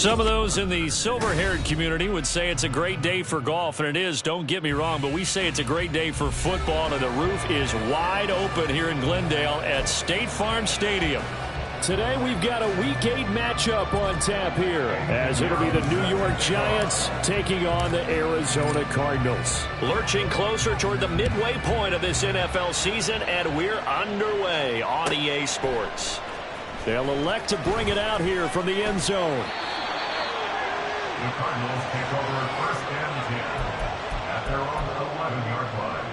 Some of those in the silver-haired community would say it's a great day for golf, and it is, don't get me wrong, but we say it's a great day for football, and the roof is wide open here in Glendale at State Farm Stadium. Today we've got a Week 8 matchup on tap here, as it'll be the New York Giants taking on the Arizona Cardinals. Lurching closer toward the midway point of this NFL season, and we're underway on EA Sports. They'll elect to bring it out here from the end zone. The Cardinals take over at first and 10 at their own 11-yard line.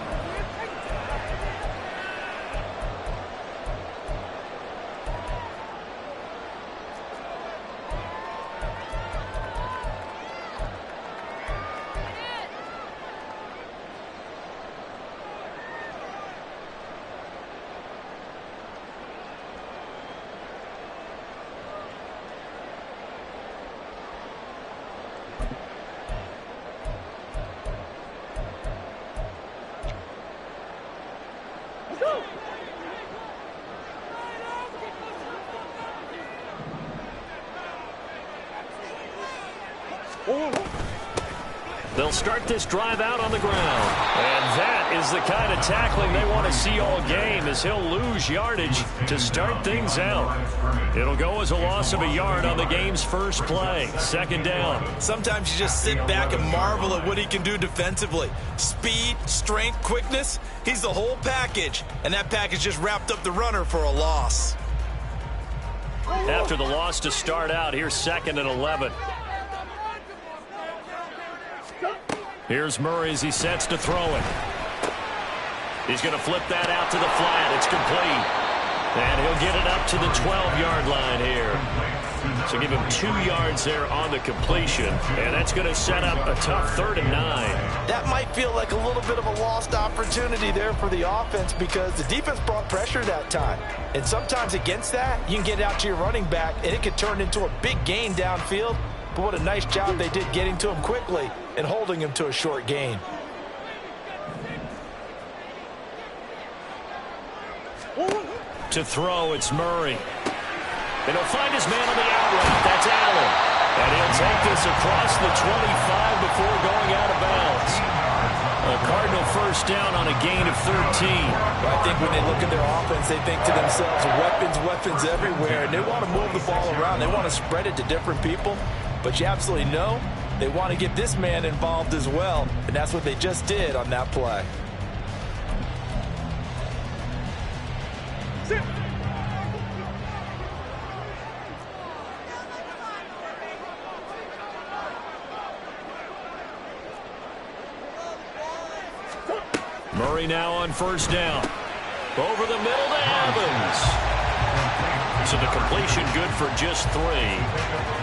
They'll start this drive out on the ground. And that is the kind of tackling they want to see all game, as he'll lose yardage to start things out. It'll go as a loss of a yard on the game's first play. Second down. Sometimes you just sit back and marvel at what he can do defensively. Speed, strength, quickness, he's the whole package. And that package just wrapped up the runner for a loss. After the loss to start out, here's 2nd and 11. Here's Murray as he sets to throw it. He's going to flip that out to the flat. It's complete. And he'll get it up to the 12-yard line here. So give him 2 yards there on the completion. And that's going to set up a tough 3rd and 9. That might feel like a little bit of a lost opportunity there for the offense, because the defense brought pressure that time. And sometimes against that, you can get out to your running back, and it could turn into a big gain downfield. But what a nice job they did getting to him quickly and holding him to a short gain. To throw, it's Murray. And he'll find his man on the out route. That's Allen. And he'll take this across the 25 before going out of bounds. A Cardinal first down on a gain of 13. I think when they look at their offense, they think to themselves, weapons everywhere. And they want to move the ball around. They want to spread it to different people. But you absolutely know they want to get this man involved as well. And that's what they just did on that play. Murray now on first down. Over the middle to Evans. So the completion good for just 3.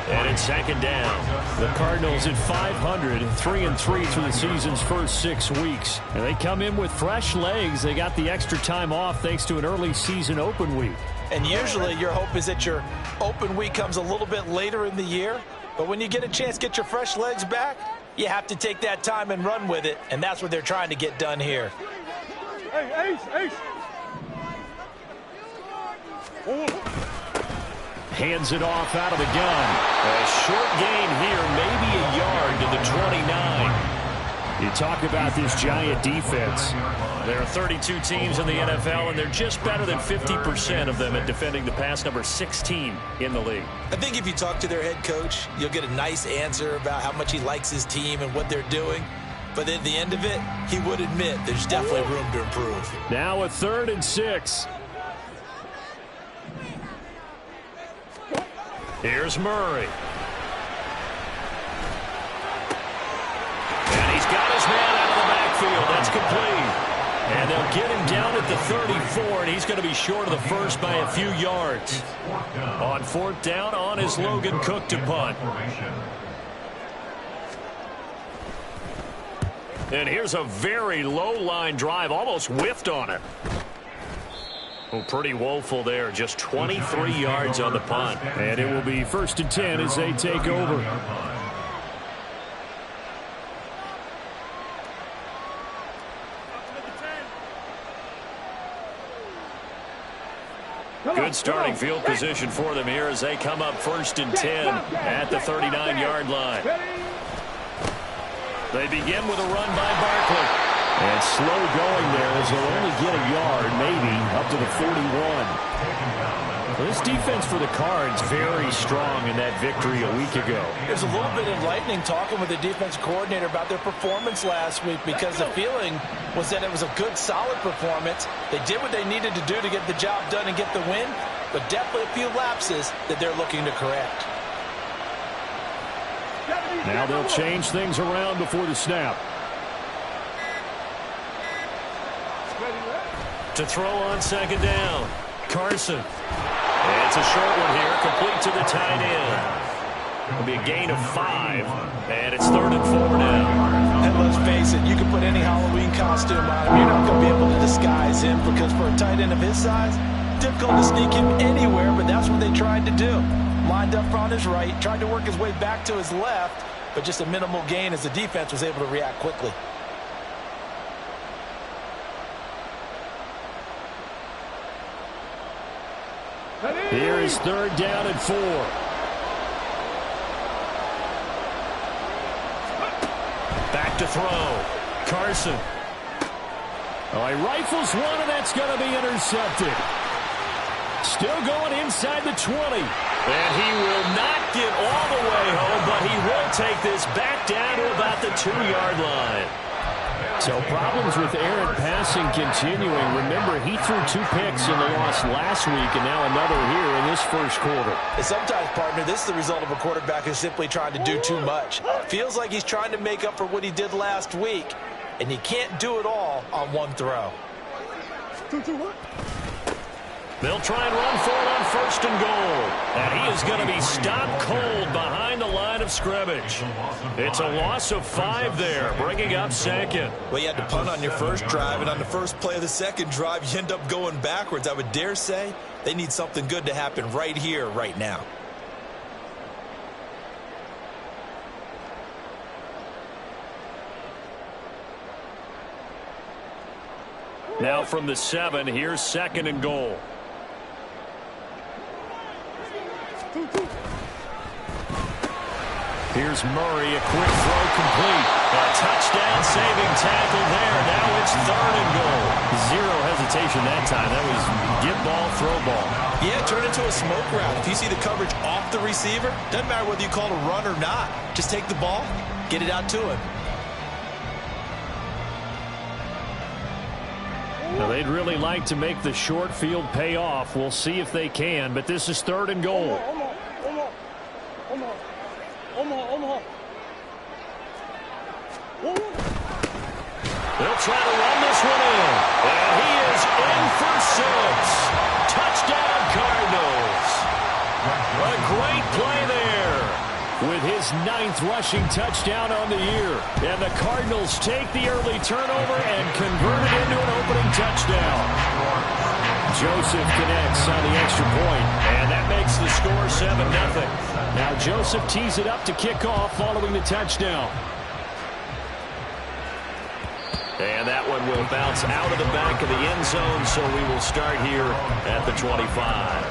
And it's 2nd down. The Cardinals at 500, 3-3 through the season's first 6 weeks. And they come in with fresh legs. They got the extra time off thanks to an early season open week. And usually your hope is that your open week comes a little bit later in the year. But when you get a chance to get your fresh legs back, you have to take that time and run with it. And that's what they're trying to get done here. Hey, Ace. Hands it off out of the gun. A short gain here, maybe a yard to the 29. You talk about this Giant defense. There are 32 teams in the NFL, and they're just better than 50% of them at defending the pass, number 16 in the league. I think if you talk to their head coach, you'll get a nice answer about how much he likes his team and what they're doing. But at the end of it, he would admit there's definitely room to improve. Now a 3rd and 6. Here's Murray. And he's got his man out of the backfield. That's complete. And they'll get him down at the 34, and he's going to be short of the first by a few yards. On 4th down, on his Logan Cook to punt. And here's a very low-line drive, almost whiffed on it. Oh, pretty woeful there. Just 23 yards on the punt. And it will be 1st and 10 as they take over. Good starting field position for them here as they come up 1st and 10 at the 39-yard line. They begin with a run by Barkley. And slow going there as they'll only get a yard, maybe, up to the 41. This defense for the Cards very strong in that victory a week ago. There's a little bit enlightening talking with the defense coordinator about their performance last week because the feeling was that it was a good, solid performance. They did what they needed to do to get the job done and get the win, but definitely a few lapses that they're looking to correct. Now they'll change things around before the snap. To throw on 2nd down, Carson. And it's a short one here, complete to the tight end. It'll be a gain of 5, and it's 3rd and 4 now. And let's face it, you can put any Halloween costume on him. You're not going to be able to disguise him because for a tight end of his size, difficult to sneak him anywhere, but that's what they tried to do. Lined up on his right, tried to work his way back to his left, but just a minimal gain as the defense was able to react quickly. Here is 3rd down and 4. Back to throw. Carson. Oh, he rifles one, and that's going to be intercepted. Still going inside the 20. And he will not get all the way home, but he will take this back down to about the 2-yard line. So problems with errant passing continuing. Remember, he threw 2 picks in the loss last week and now another here in this first quarter. And sometimes, partner, this is the result of a quarterback who's simply trying to do too much. Feels like he's trying to make up for what he did last week, and he can't do it all on one throw. They'll try and run for it on 1st and goal. And he is going to be stopped cold behind the line of scrimmage. It's a loss of 5 there, bringing up 2nd. Well, you had to punt on your first drive, and on the first play of the second drive, you end up going backwards. I would dare say they need something good to happen right here, right now. Now from the 7, here's 2nd and goal. Here's Murray, a quick throw complete. A touchdown saving tackle there. Now it's 3rd and goal. 0 hesitation that time. That was get ball, throw ball. Yeah, turn into a smoke route. If you see the coverage off the receiver, doesn't matter whether you call it a run or not. Just take the ball, get it out to him. Now, they'd really like to make the short field pay off. We'll see if they can, but this is 3rd and goal. They'll try to run this one in. And he is in for 6. Touchdown, Cardinals. A great play there. With his 9th rushing touchdown on the year. And the Cardinals take the early turnover and convert it into an opening touchdown. Joseph connects on the extra point. And that makes the score 7-0. Now Joseph tees it up to kick off following the touchdown. And that one will bounce out of the back of the end zone, so we will start here at the 25.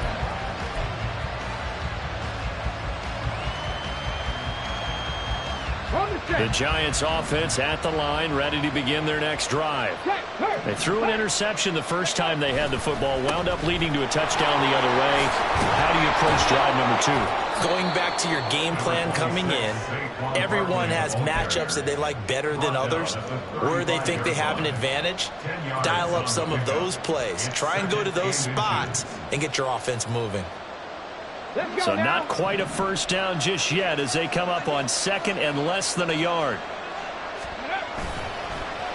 The Giants offense at the line, ready to begin their next drive. They threw an interception the first time they had the football, wound up leading to a touchdown the other way. How do you approach drive number 2? Going back to your game plan coming in, everyone has matchups that they like better than others, where they think they have an advantage. Dial up some of those plays. Try and go to those spots and get your offense moving. So not quite a first down just yet as they come up on 2nd and less than a yard.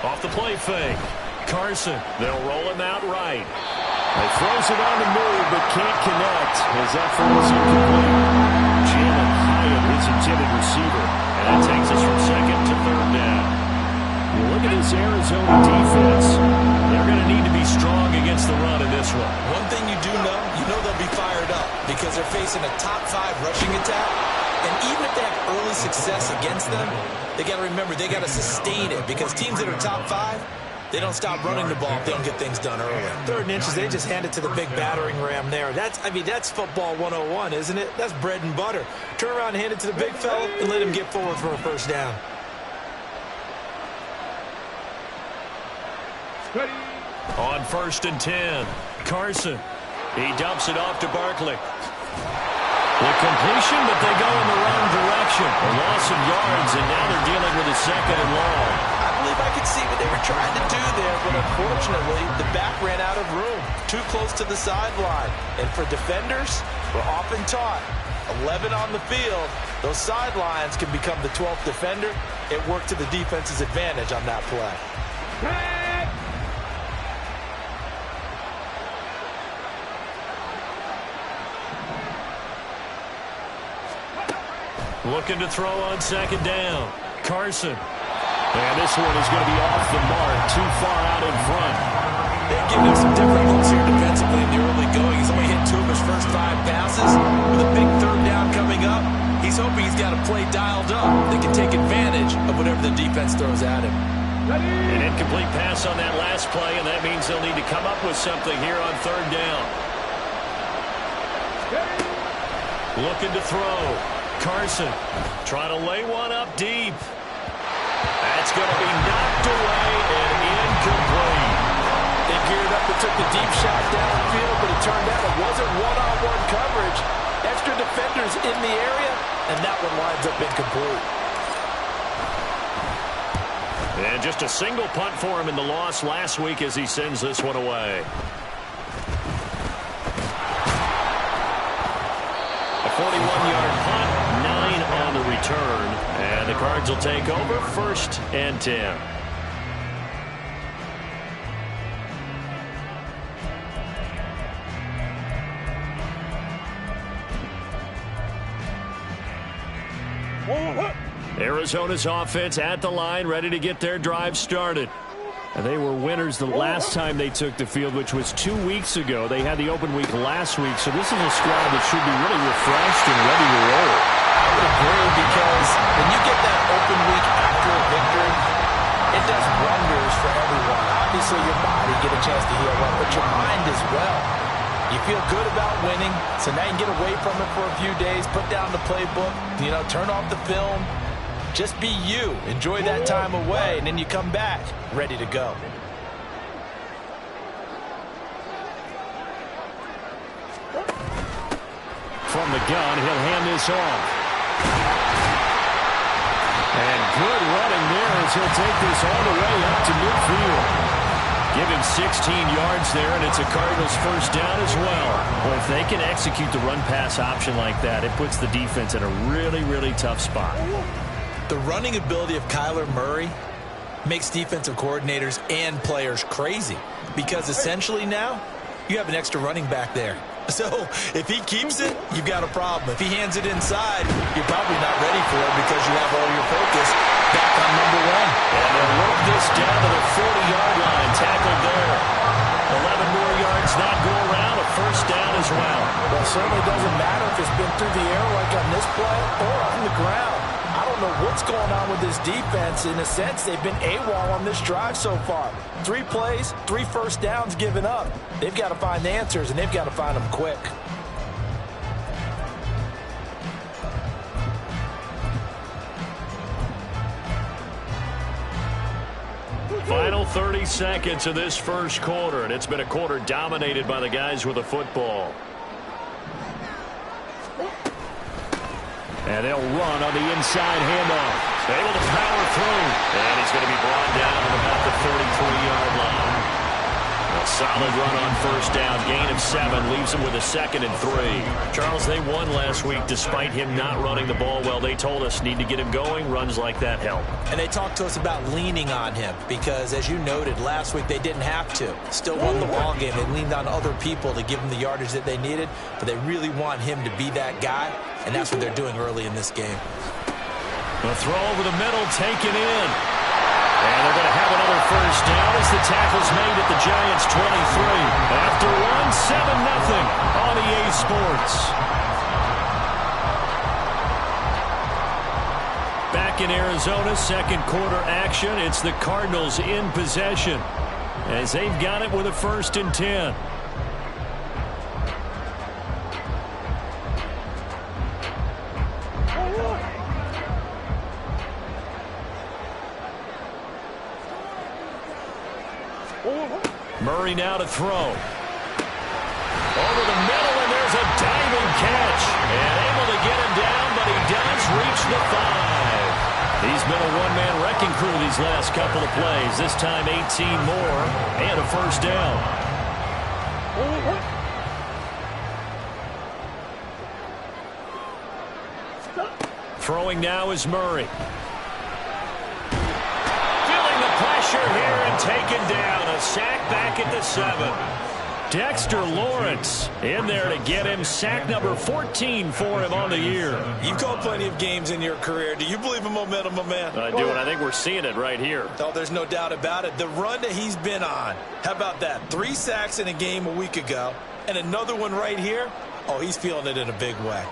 Off the play fake. Carson, they'll roll him out right. He throws it on the move but can't connect as that falls incomplete. Jalen Hyatt, his intended receiver. And that takes us from 2nd to 3rd down. You look at this Arizona defense. They're going to need to be strong against the run in this one. One thing you do know, they'll be fired up because they're facing a top 5 rushing attack. And even if they have early success against them, they got to remember they got to sustain it because teams that are top 5, They don't stop running the ball if they don't get things done early. 3rd and inches, they just hand it to the big battering ram there. That's football 101, isn't it? That's bread and butter. Turn around and hand it to the big fella and let him get forward for a first down. On 1st and 10, Carson. He dumps it off to Barkley. The completion, but they go in the wrong direction. A loss of yards, and now they're dealing with a 2nd and long. I believe I could see what they were trying to do there, but unfortunately, the back ran out of room. Too close to the sideline. And for defenders, we're often taught, 11 on the field, those sidelines can become the 12th defender. It worked to the defense's advantage on that play. Looking to throw on 2nd down. Carson. And this one is going to be off the mark, too far out in front. They've given him some different looks here defensively in the early going. He's only hit 2 of his first 5 passes. With a big 3rd down coming up, he's hoping he's got a play dialed up that can take advantage of whatever the defense throws at him. An incomplete pass on that last play, and that means they'll need to come up with something here on 3rd down. Looking to throw. Carson trying to lay one up deep. That's going to be knocked away and incomplete. They geared up and took the deep shot downfield, but it turned out it wasn't one-on-one coverage. Extra defenders in the area, and that one lines up incomplete. And just a single punt for him in the loss last week as he sends this one away. A 41-yard punt. On the return, and the Cards will take over 1st and 10. Arizona's offense at the line, ready to get their drive started. And they were winners the last time they took the field, which was 2 weeks ago. They had the open week last week, so this is a squad that should be really refreshed and ready to roll. I would agree, because when you get that open week after a victory, it does wonders for everyone. Obviously, your body get a chance to heal up, but your mind as well. You feel good about winning, so now you can get away from it for a few days, put down the playbook, turn off the film. Just be you. Enjoy that time away, and then you come back ready to go. From the gun, he'll hand this off. And good running there as he'll take this all the way up to midfield. Give him 16 yards there, and it's a Cardinals 1st down as well. Well, if they can execute the run-pass option like that, it puts the defense in a really, really tough spot. The running ability of Kyler Murray makes defensive coordinators and players crazy, because essentially now you have an extra running back there. So if he keeps it, you've got a problem. If he hands it inside, you're probably not ready for it because you have all your focus back on number 1. And they'll work this down to the 40-yard line. Tackled there. 11 more yards not go around. A 1st down as well. Well, it certainly doesn't matter if it's been through the air like on this play or on the ground. I don't know what's going on with this defense. In a sense, they've been AWOL on this drive so far. 3 plays, 3 first downs given up. They've got to find the answers, and they've got to find them quick. Final 30 seconds of this 1st quarter, and it's been a quarter dominated by the guys with the football. And they'll run on the inside handoff. Able to power through. And he's going to be brought down at about the 33-yard line. A solid run on 1st down. Gain of 7 leaves him with a 2nd and 3. Charles, they won last week despite him not running the ball well. They told us need to get him going. Runs like that help. And they talked to us about leaning on him because, as you noted, last week they didn't have to. Still won the ball game. They leaned on other people to give them the yardage that they needed, but they really want him to be that guy, and that's what they're doing early in this game. The throw over the middle, taken in. And they're going to have another 1st down as the tackle's made at the Giants' 23. After 7-0 on EA Sports. Back Back in Arizona, second quarter action. It's the Cardinals in possession as they've got it with a 1st and 10. Murray now to throw. Over the middle, and there's a diving catch. And able to get him down, but he does reach the 5. He's been a one-man wrecking crew these last couple of plays. This time 18 more and a 1st down. Throwing now is Murray. Pressure here and taken down. A sack back at the 7. Dexter Lawrence in there to get him. Sack number 14 for him on the year. You've called plenty of games in your career. Do you believe in momentum, my man? I do, and I think we're seeing it right here. Oh, there's no doubt about it. The run that he's been on. How about that? 3 sacks in a game a week ago, and another one right here. Oh, he's feeling it in a big way.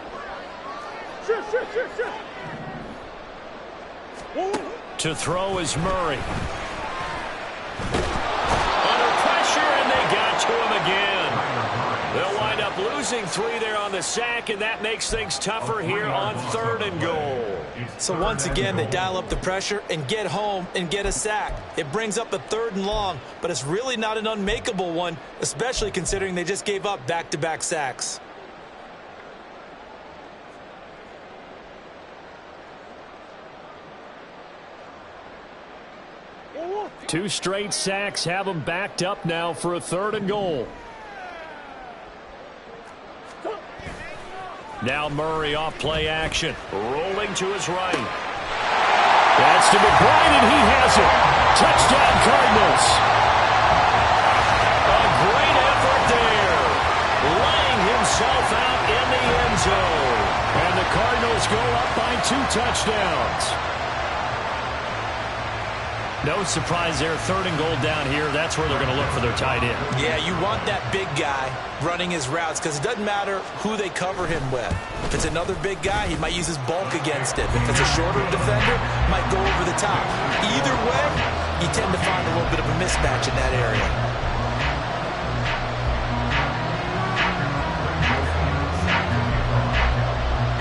To throw is Murray. Under pressure, and they got to him again. They'll wind up losing 3 there on the sack, and that makes things tougher here on 3rd and goal. So once again, they dial up the pressure and get home and get a sack. It brings up a 3rd and long, but it's really not an unmakeable one, especially considering they just gave up back-to-back sacks. Two straight sacks have them backed up now for a 3rd and goal. Now Murray off play action. Rolling to his right. That's to McBride, and he has it. Touchdown, Cardinals. A great effort there. Laying himself out in the end zone. And the Cardinals go up by 2 touchdowns. No surprise there, 3rd and goal down here. That's where they're going to look for their tight end. Yeah, you want that big guy running his routes because it doesn't matter who they cover him with. If it's another big guy, he might use his bulk against it. If it's a shorter defender, might go over the top. Either way, you tend to find a little bit of a mismatch in that area.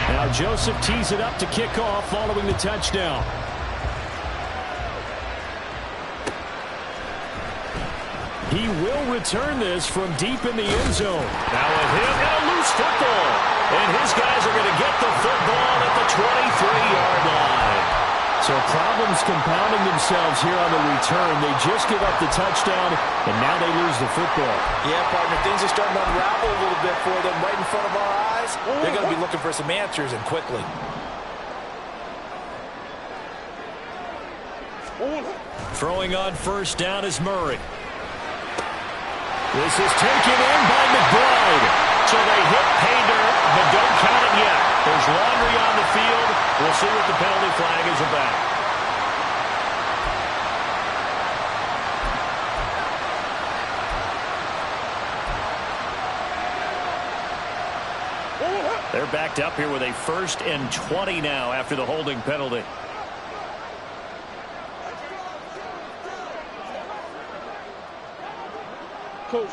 Now Joseph tees it up to kick off following the touchdown. He will return this from deep in the end zone. Now a hit and a loose football. And his guys are going to get the football at the 23-yard line. So problems compounding themselves here on the return. They just give up the touchdown, and now they lose the football. Yeah, partner, things are starting to unravel a little bit for them right in front of our eyes. They're going to be looking for some answers, and quickly. Throwing on 1st down is Murray. This is taken in by McBride. So they hit pay dirt, but don't count it yet. There's laundry on the field. We'll see what the penalty flag is about. They're backed up here with a 1st and 20 now after the holding penalty. Coach.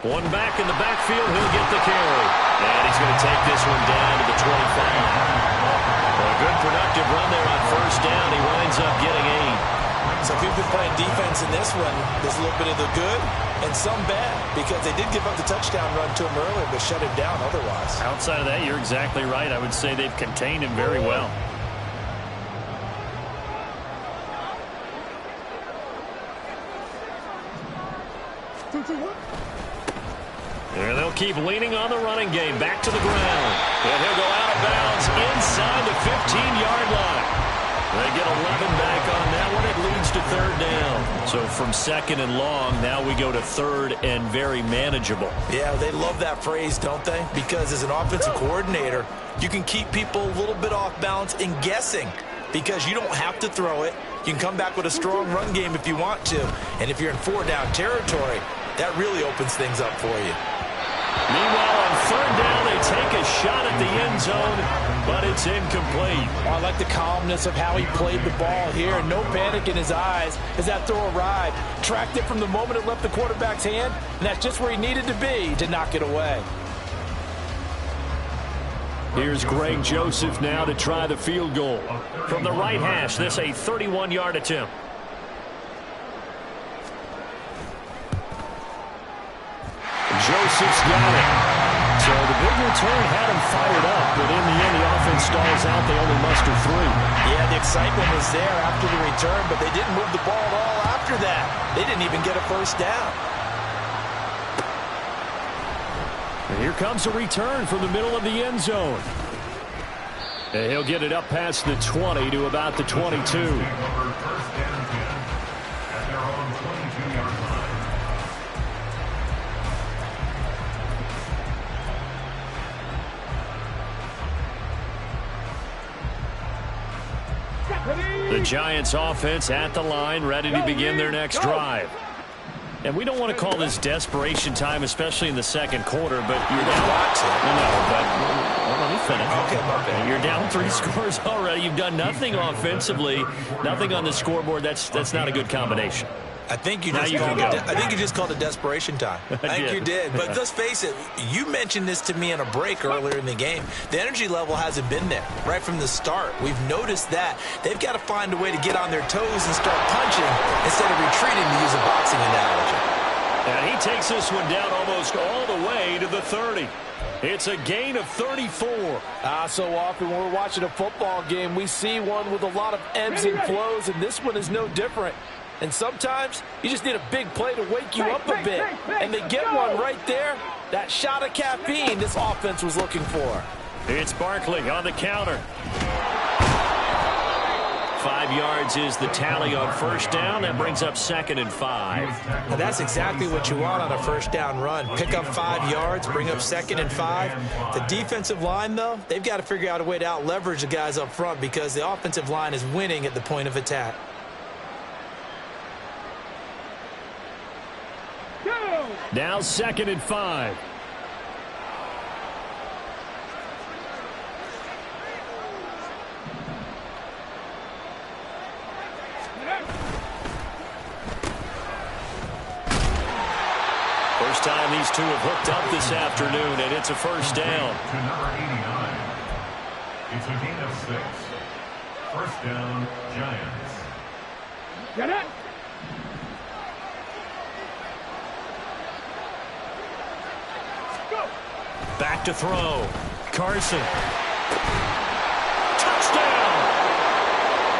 One back in the backfield, he'll get the carry. And he's going to take this one down to the 25. A good productive run there on 1st down. He winds up getting 8. So if you've been playing defense in this one, there's a little bit of the good and some bad, because they did give up the touchdown run to him earlier, but shut him down otherwise. Outside of that, you're exactly right. I would say they've contained him very well. And they'll keep leaning on the running game. Back to the ground. And he'll go out of bounds inside the 15-yard line. They get 11 back on that one. It leads to 3rd down. So from 2nd and long, now we go to 3rd and very manageable. Yeah, they love that phrase, don't they? Because as an offensive coordinator, you can keep people a little bit off balance and guessing, because you don't have to throw it. You can come back with a strong run game if you want to. And if you're in 4-down territory, that really opens things up for you. Meanwhile, on third down, they take a shot at the end zone, but it's incomplete. I like the calmness of how he played the ball here. No panic in his eyes as that throw arrived. Tracked it from the moment it left the quarterback's hand, and that's just where he needed to be to knock it away. Here's Greg Joseph now to try the field goal. From the right hash, this a 31-yard attempt. Joseph's got it. So the big return had him fired up, but in the end, the offense stalls out. They only muster 3. Yeah, the excitement was there after the return, but they didn't move the ball at all after that. They didn't even get a first down. And here comes a return from the middle of the end zone. And he'll get it up past the 20 to about the 22. First and 10 at their own 22-yard line. The Giants offense at the line, ready to begin their next drive. And we don't want to call this desperation time, especially in the second quarter, but you're down. Let me finish. Okay, you're down 3 scores already. You've done nothing offensively, nothing on the scoreboard. That's not a good combination. I think you just called it desperation time. I think you did. But let's face it, you mentioned this to me in a break earlier in the game. The energy level hasn't been there right from the start. We've noticed that. They've got to find a way to get on their toes and start punching instead of retreating, to use a boxing analogy. And he takes this one down almost all the way to the 30. It's a gain of 34. So often when we're watching a football game, we see one with a lot of ebbs and flows, and this one is no different. And sometimes you just need a big play to wake you up a bit. And they get one right there. That shot of caffeine this offense was looking for. It's Barkley on the counter. 5 yards is the tally on first down. That brings up 2nd and 5. Now that's exactly what you want on a first down run. Pick up 5 yards, bring up 2nd and 5. The defensive line, though, they've got to figure out a way to out-leverage the guys up front because the offensive line is winning at the point of attack. Now 2nd and 5. First time these two have hooked up this afternoon, and it's a first down. To number 89. It's a gain of 6. First down, Giants. Get it! Back to throw. Carson. Touchdown!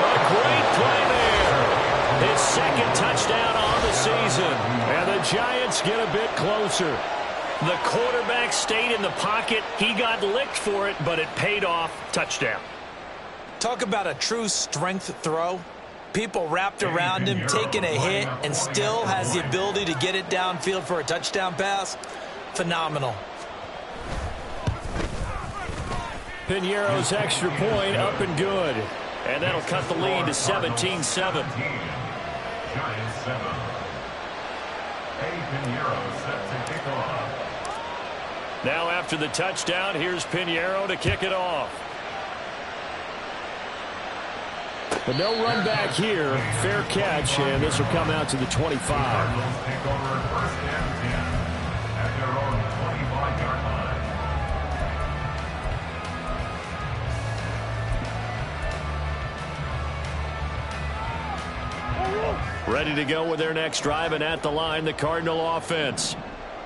A great play there. His 2nd touchdown on the season. And the Giants get a bit closer. The quarterback stayed in the pocket. He got licked for it, but it paid off. Touchdown. Talk about a true strength throw. People wrapped around him, taking a hit, and still has the ability to get it downfield for a touchdown pass. Phenomenal. Piñeiro's extra point up and good. And that'll cut the lead to 17-7. Giants 7. Piñeiro set to kick off. Now after the touchdown, here's Piñeiro to kick it off. But no run back here. Fair catch, and this will come out to the 25. Cardinals take over first and 10 at their own 25-yard line. Ready to go with their next drive, and at the line, the Cardinal offense.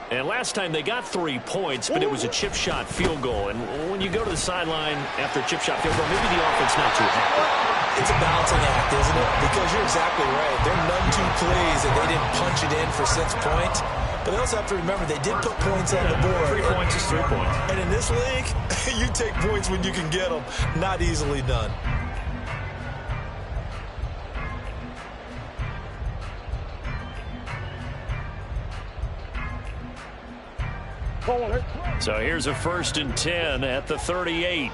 And last time they got 3 points, but it was a chip shot field goal. And when you go to the sideline after a chip shot field goal, maybe the offense not too happy. It's a balancing act, isn't it? Because you're exactly right. There are none too pleased that they didn't punch it in for 6 points. But they also have to remember they did put points on the board. 3 points is 3 points. And in this league, you take points when you can get them. Not easily done. So here's a 1st and 10 at the 38.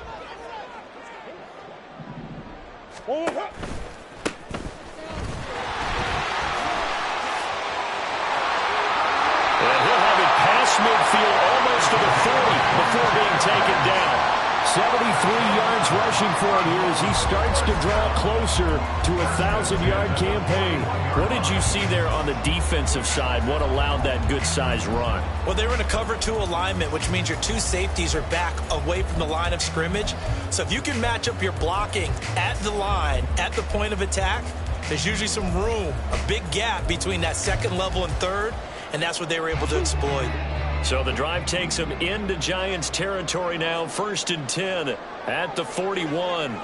Oh, And he'll have it past midfield, almost the 30 before being taken down. 73 yards rushing for him here as he starts to draw closer to a 1,000-yard campaign. What did you see there on the defensive side? What allowed that good-sized run? Well, they were in a cover 2 alignment, which means your 2 safeties are back away from the line of scrimmage. So if you can match up your blocking at the line, at the point of attack, there's usually some room, a big gap between that second level and third, and that's what they were able to exploit. So the drive takes them into Giants territory now, 1st and 10 at the 41.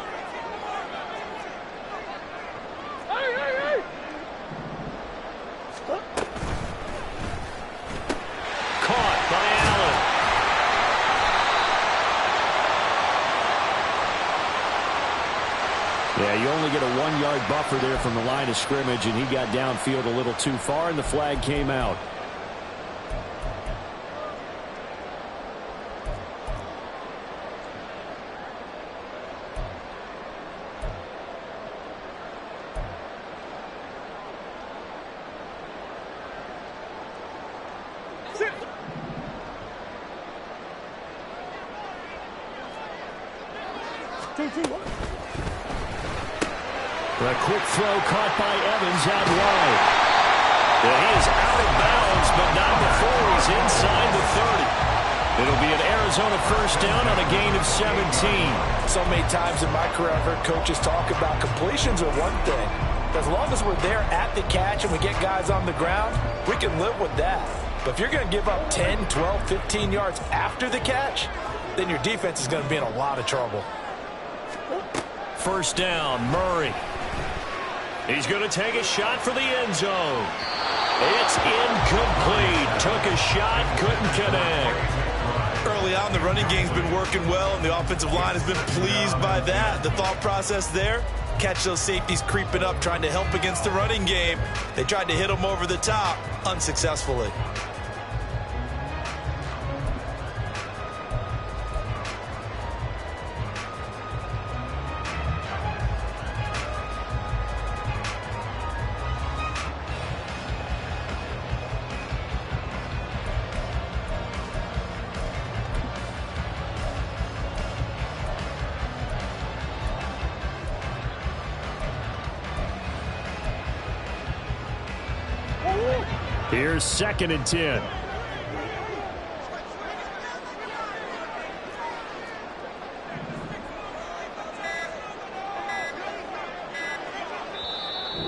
Caught by Allen. Yeah, you only get a 1-yard buffer there from the line of scrimmage, and he got downfield a little too far, and the flag came out. A quick throw caught by Evans out wide. And he is out of bounds, but not before he's inside the 30. It'll be an Arizona 1st down on a gain of 17. So many times in my career I've heard coaches talk about completions are one thing. As long as we're there at the catch and we get guys on the ground, we can live with that. But if you're going to give up 10, 12, 15 yards after the catch, then your defense is going to be in a lot of trouble. 1st down, Murray. He's going to take a shot for the end zone. It's incomplete. Took a shot, couldn't connect. Early on, the running game's been working well, and the offensive line has been pleased by that. The thought process there, catch those safeties creeping up, trying to help against the running game. They tried to hit them over the top, unsuccessfully. Here's 2nd and 10.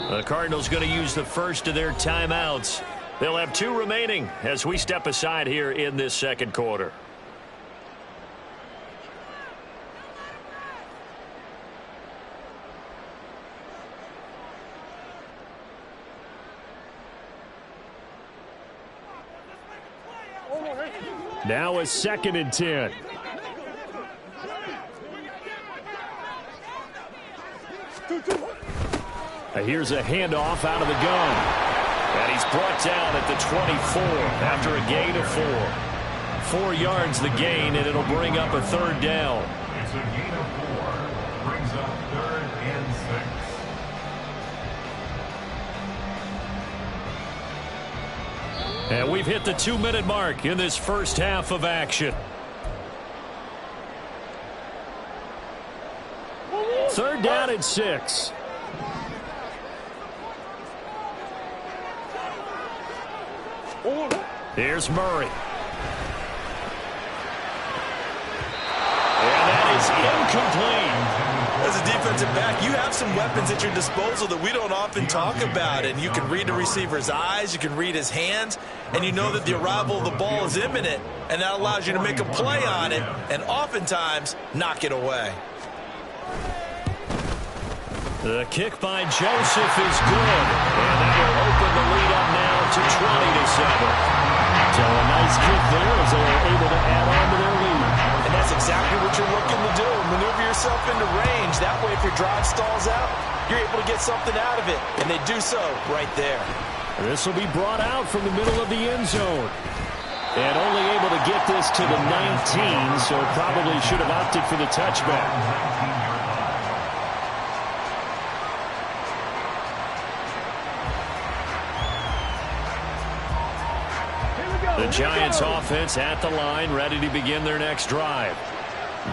The Cardinals going to use the first of their timeouts. They'll have 2 remaining as we step aside here in this 2nd quarter. Now a 2nd and 10. Here's a handoff out of the gun. And he's brought down at the 24 after a gain of 4. 4 yards the gain, and it'll bring up a 3rd down. It's a gain of 4. Brings up 3rd and 6. And we've hit the 2-minute mark in this first half of action. 3rd down and 6. Here's Murray. And that is incomplete. As a defensive back, you have some weapons at your disposal that we don't often talk about. And you can read the receiver's eyes, you can read his hands, and you know that the arrival of the ball is imminent, and that allows you to make a play on it and oftentimes knock it away. The kick by Joseph is good, and that will open the lead up now to 20-7. So a nice kick there as they are able to add on to their lead. And that's exactly what you're looking to do. Maneuver yourself into range. That way, if your drive stalls out, you're able to get something out of it. And they do so right there. This will be brought out from the middle of the end zone. And only able to get this to the 19, so probably should have opted for the touchback. Here we go. The Giants offense at the line, ready to begin their next drive.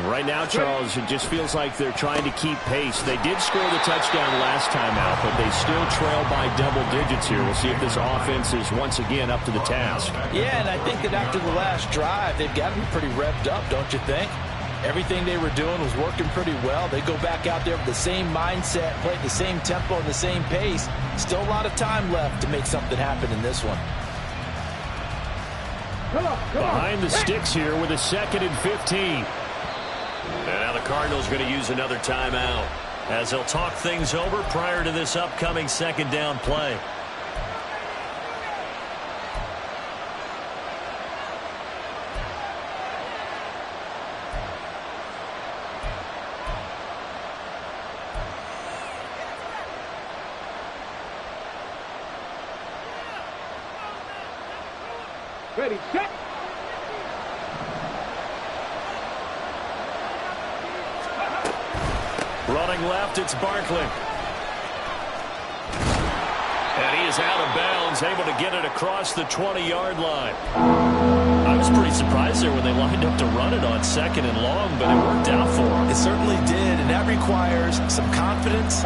Right now, Charles, it just feels like they're trying to keep pace. They did score the touchdown last time out, but they still trail by double digits here. We'll see if this offense is once again up to the task. Yeah, and I think that after the last drive, they've got to be pretty revved up, don't you think? Everything they were doing was working pretty well. They go back out there with the same mindset, play at the same tempo and the same pace. Still a lot of time left to make something happen in this one. Behind the sticks here with a 2nd and 15. And now the Cardinals going to use another timeout as they'll talk things over prior to this upcoming 2nd down play. Ready, set. Running left, it's Barkley. And he is out of bounds, able to get it across the 20-yard line. I was pretty surprised there when they lined up to run it on 2nd and long, but it worked out for him. It certainly did, and that requires some confidence,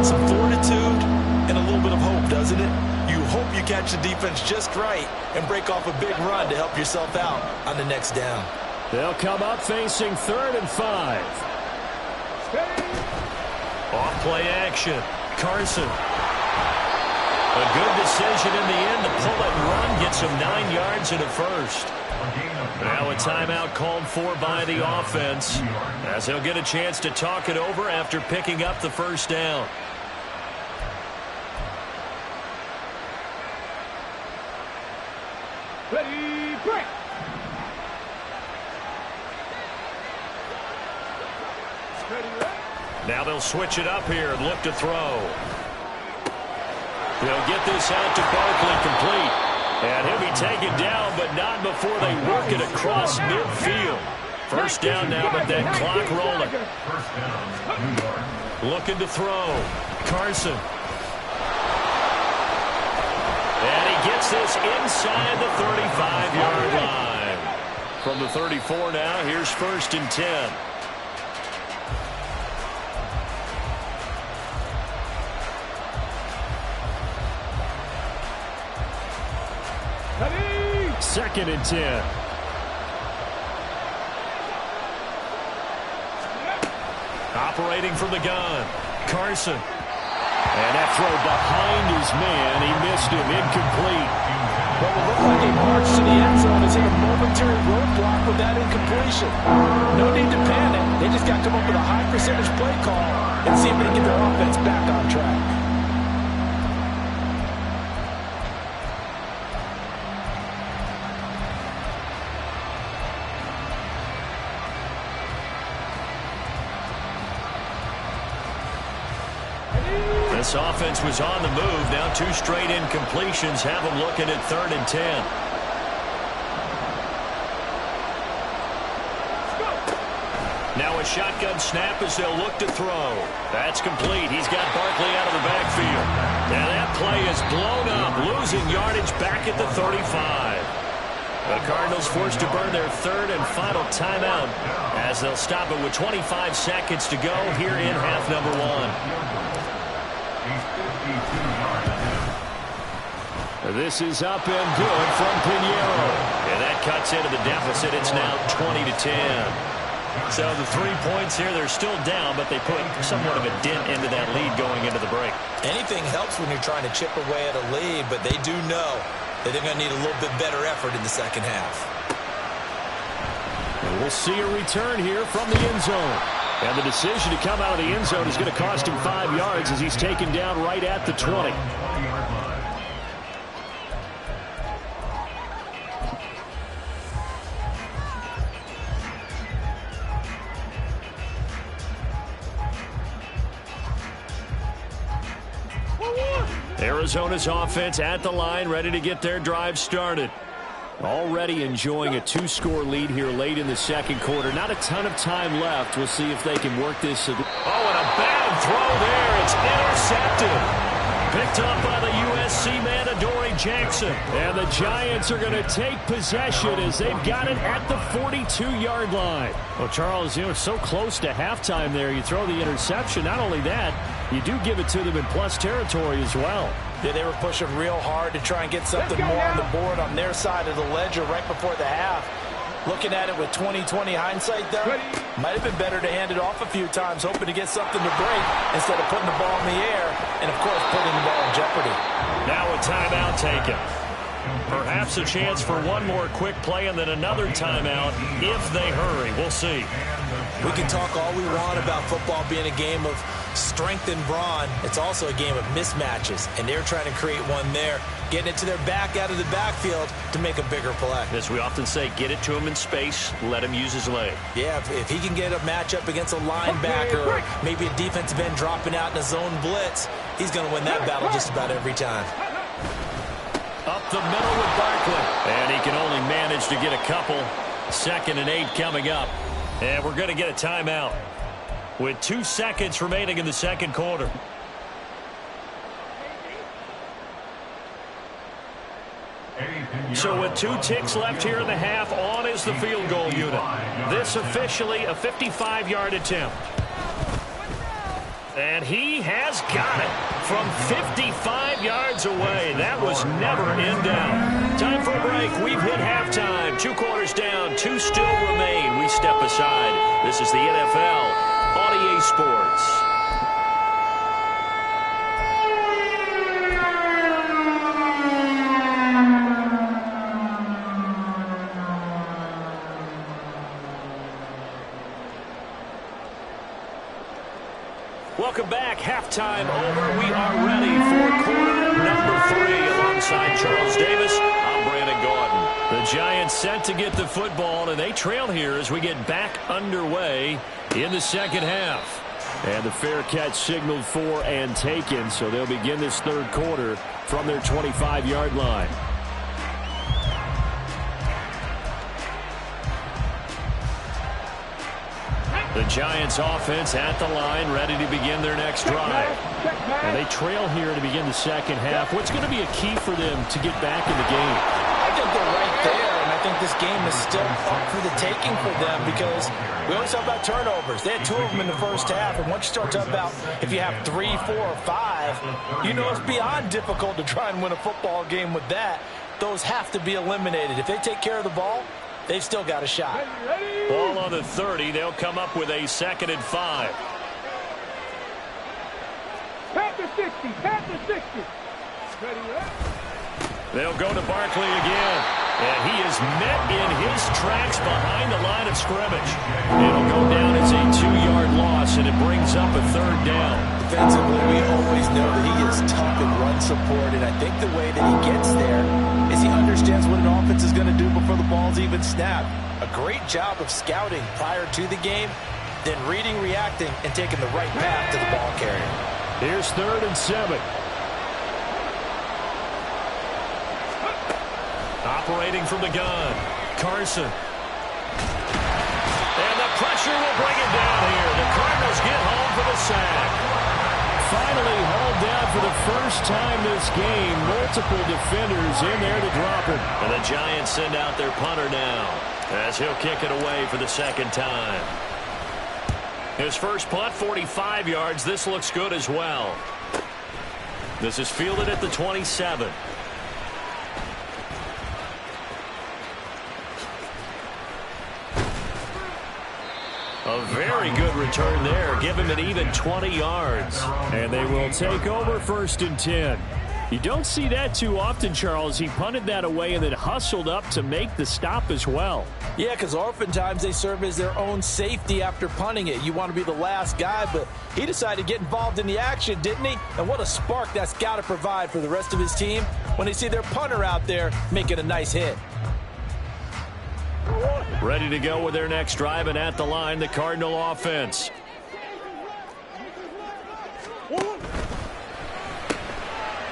some fortitude, and a little bit of hope, doesn't it? You hope you catch the defense just right and break off a big run to help yourself out on the next down. They'll come up facing 3rd and 5. Off play action. Carson. A good decision in the end to pull it and run. Gets him 9 yards and a first. Now a timeout called for by the offense as he'll get a chance to talk it over after picking up the first down. Ready, break. Now they'll switch it up here and look to throw. They'll get this out to Barkley complete. And he'll be taken down, but not before they work it across midfield. First down now, but that clock rolling. Looking to throw. Carson. And he gets this inside the 35-yard line. From the 34 now, here's 1st and 10. Ready. 2nd and 10. Operating from the gun. Carson. And that throw behind his man. He missed him. Incomplete. What will look like a march to the end zone is a momentary roadblock with that incompletion. No need to panic. They just got to come up with a high percentage play call and see if they can get their offense back on track. This offense was on the move. Now 2 straight incompletions have them looking at 3rd and 10. Now a shotgun snap as they'll look to throw. That's complete. He's got Barkley out of the backfield. And that play is blown up, losing yardage back at the 35. The Cardinals forced to burn their 3rd and final timeout as they'll stop it with 25 seconds to go here in half number 1. This is up and good from Pinheiro. And that cuts into the deficit. It's now 20-10. So the 3 points here, they're still down, but they put somewhat of a dent into that lead going into the break. Anything helps when you're trying to chip away at a lead, but they do know that they're going to need a little bit better effort in the second half. And we'll see a return here from the end zone. And the decision to come out of the end zone is going to cost him 5 yards as he's taken down right at the 20. Arizona's offense at the line, ready to get their drive started. Already enjoying a 2-score lead here late in the second quarter. Not a ton of time left. We'll see if they can work this. Oh, and a bad throw there. It's intercepted. Picked up by the USC man, Adoree Jackson. And the Giants are going to take possession as they've got it at the 42-yard line. Well, Charles, it's so close to halftime there. You throw the interception. Not only that, you do give it to them in plus territory as well. Yeah, they were pushing real hard to try and get something more on the board on their side of the ledger right before the half. Looking at it with 20/20 hindsight, though, might have been better to hand it off a few times, hoping to get something to break instead of putting the ball in the air and, of course, putting the ball in jeopardy. Now a timeout taken. Perhaps a chance for one more quick play and then another timeout if they hurry. We'll see. We can talk all we want about football being a game of strength and brawn. It's also a game of mismatches, and they're trying to create one there, getting it to their back out of the backfield to make a bigger play. As we often say, get it to him in space, let him use his leg. Yeah, if he can get a matchup against a linebacker or maybe a defensive end dropping out in a zone blitz, he's going to win that battle just about every time. Up the middle with Barkley. And he can only manage to get a couple. 2nd and 8 coming up. And we're going to get a timeout with 2 seconds remaining in the second quarter. So with 2 ticks left here in the half, on is the field goal unit. This officially a 55-yard attempt. And he has got it from 55 yards away. That was never in doubt. Time for a break. We've hit halftime. 2 quarters down, 2 still remain. We step aside. This is the NFL on EA Sports. Welcome back. Halftime over. We are ready for quarter number 3. Alongside Charles Davis, I'm Brandon Gordon. The Giants set to get the football, and they trail here as we get back underway in the second half. And the fair catch signaled for and taken, so they'll begin this third quarter from their 25-yard line. The Giants offense at the line, ready to begin their next drive. And they trail here to begin the second half. What's going to be a key for them to get back in the game? I think they're right there, and I think this game is still up for the taking for them because we always talk about turnovers. They had 2 of them in the first half, and once you start talking about if you have 3, 4, or 5, you know it's beyond difficult to try and win a football game with that. Those have to be eliminated. If they take care of the ball, they've still got a shot. Ball on the 30. They'll come up with a 2nd and 5. Pat the 60. Pat the 60. Ready, right? They'll go to Barkley again. And he is met in his tracks behind the line of scrimmage. It'll go down as a 2-yard loss, and it brings up a 3rd down. Defensively, we always know that he is tough in run support, and I think the way that he gets there is he understands what an offense is going to do before the ball's even snapped. A great job of scouting prior to the game, then reading, reacting, and taking the right path to the ball carrier. Here's 3rd and 7. Operating from the gun, Carson. And the pressure will bring it down here. The Cardinals get home for the sack. Finally hauled down for the first time this game. Multiple defenders in there to drop him. And the Giants send out their punter now as he'll kick it away for the 2nd time. His first punt, 45 yards. This looks good as well. This is fielded at the 27. A very good return there. Give him an even 20 yards. And they will take over 1st and 10. You don't see that too often, Charles. He punted that away and then hustled up to make the stop as well. Yeah, because oftentimes they serve as their own safety after punting it. You want to be the last guy, but he decided to get involved in the action, didn't he? And what a spark that's got to provide for the rest of his team when they see their punter out there making a nice hit. Ready to go with their next drive, and at the line, the Cardinal offense.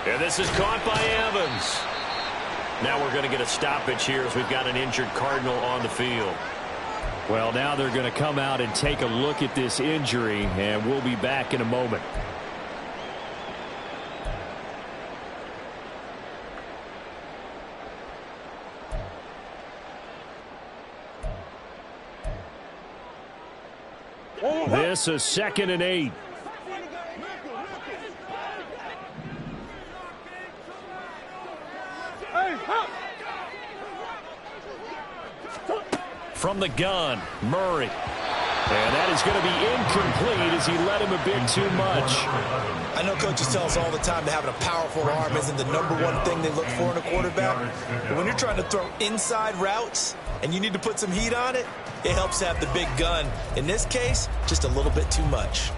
And this is caught by Evans. Now we're going to get a stoppage here as we've got an injured Cardinal on the field. Well, now they're going to come out and take a look at this injury, and we'll be back in a moment. This is 2nd and 8. From the gun, Murray. And that is going to be incomplete as he led him a bit too much. I know coaches tell us all the time that having a powerful arm isn't the #1 thing they look for in a quarterback. But when you're trying to throw inside routes and you need to put some heat on it, it helps to have the big gun. In this case, just a little bit too much.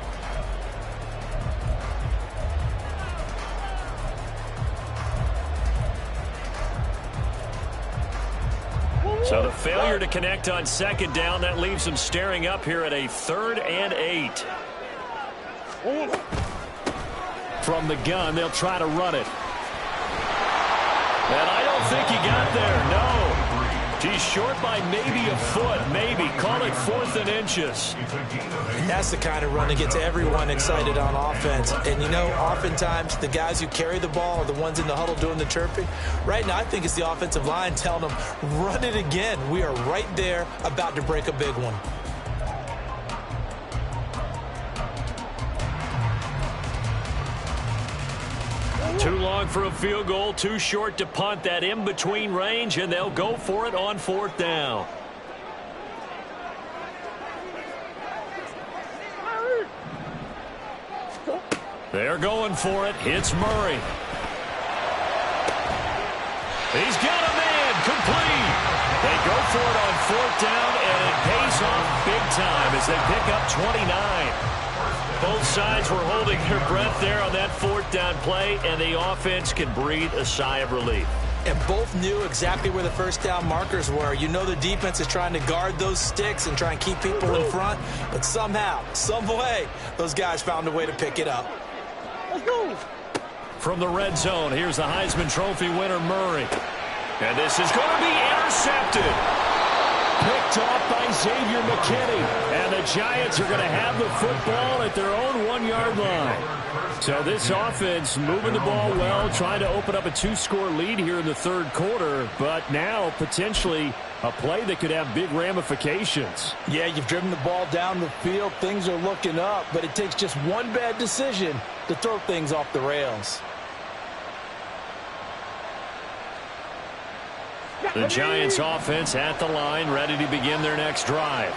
So the failure to connect on 2nd down, that leaves him staring up here at a 3rd and 8. From the gun, they'll try to run it. And I don't think he got there, no. He's short by maybe a foot, maybe. Call it 4th and inches. And that's the kind of run that gets everyone excited on offense. And, you know, oftentimes the guys who carry the ball are the ones in the huddle doing the chirping. Right now, I think it's the offensive line telling them, run it again. We are right there about to break a big one. Too long for a field goal, too short to punt. That in-between range, and they'll go for it on 4th down. They're going for it. Hits Murray. He's got a man. Complete. They go for it on 4th down, and it pays off big time as they pick up 29. Both sides were holding their breath there on that 4th down play, and the offense can breathe a sigh of relief. And both knew exactly where the 1st down markers were. You know the defense is trying to guard those sticks and try and keep people in front, but somehow, some way, those guys found a way to pick it up. Let's go. From the red zone, here's the Heisman Trophy winner, Murray. And this is going to be intercepted. Picked off by Xavier McKinney. And the Giants are going to have the football at their own 1-yard line. So this offense moving the ball well, trying to open up a 2-score lead here in the 3rd quarter. But now potentially a play that could have big ramifications. Yeah, you've driven the ball down the field. Things are looking up, but it takes just one bad decision to throw things off the rails. The Giants offense at the line, ready to begin their next drive.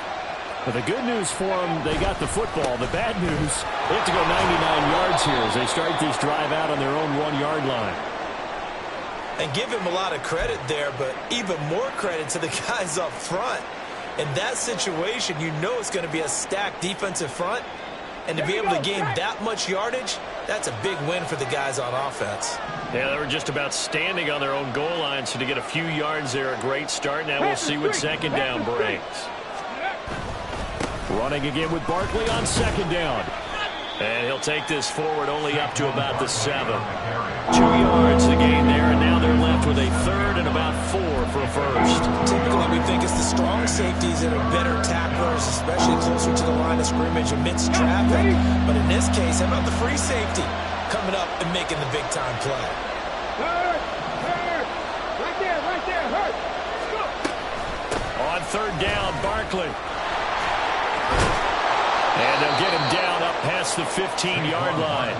But the good news for them, they got the football. The bad news, they have to go 99 yards here as they start this drive out on their own 1-yard line. And give him a lot of credit there, but even more credit to the guys up front. In that situation, you know it's going to be a stacked defensive front. And to be able to gain that much yardage, that's a big win for the guys on offense. Yeah, they were just about standing on their own goal line, so to get a few yards there, a great start. Now we'll see what 2nd down brings. Running again with Barkley on 2nd down. And he'll take this forward only up to about the 7. 2 yards the gain there, and now they're left with a 3rd and about 4 for a first. Typically, we think it's the strong safeties that are better tacklers, especially closer to the line of scrimmage amidst traffic. But in this case, how about the free safety coming up and making the big-time play? Hurt. Right there, hurt. On 3rd down, Barkley. And they'll get him down up past the 15-yard line.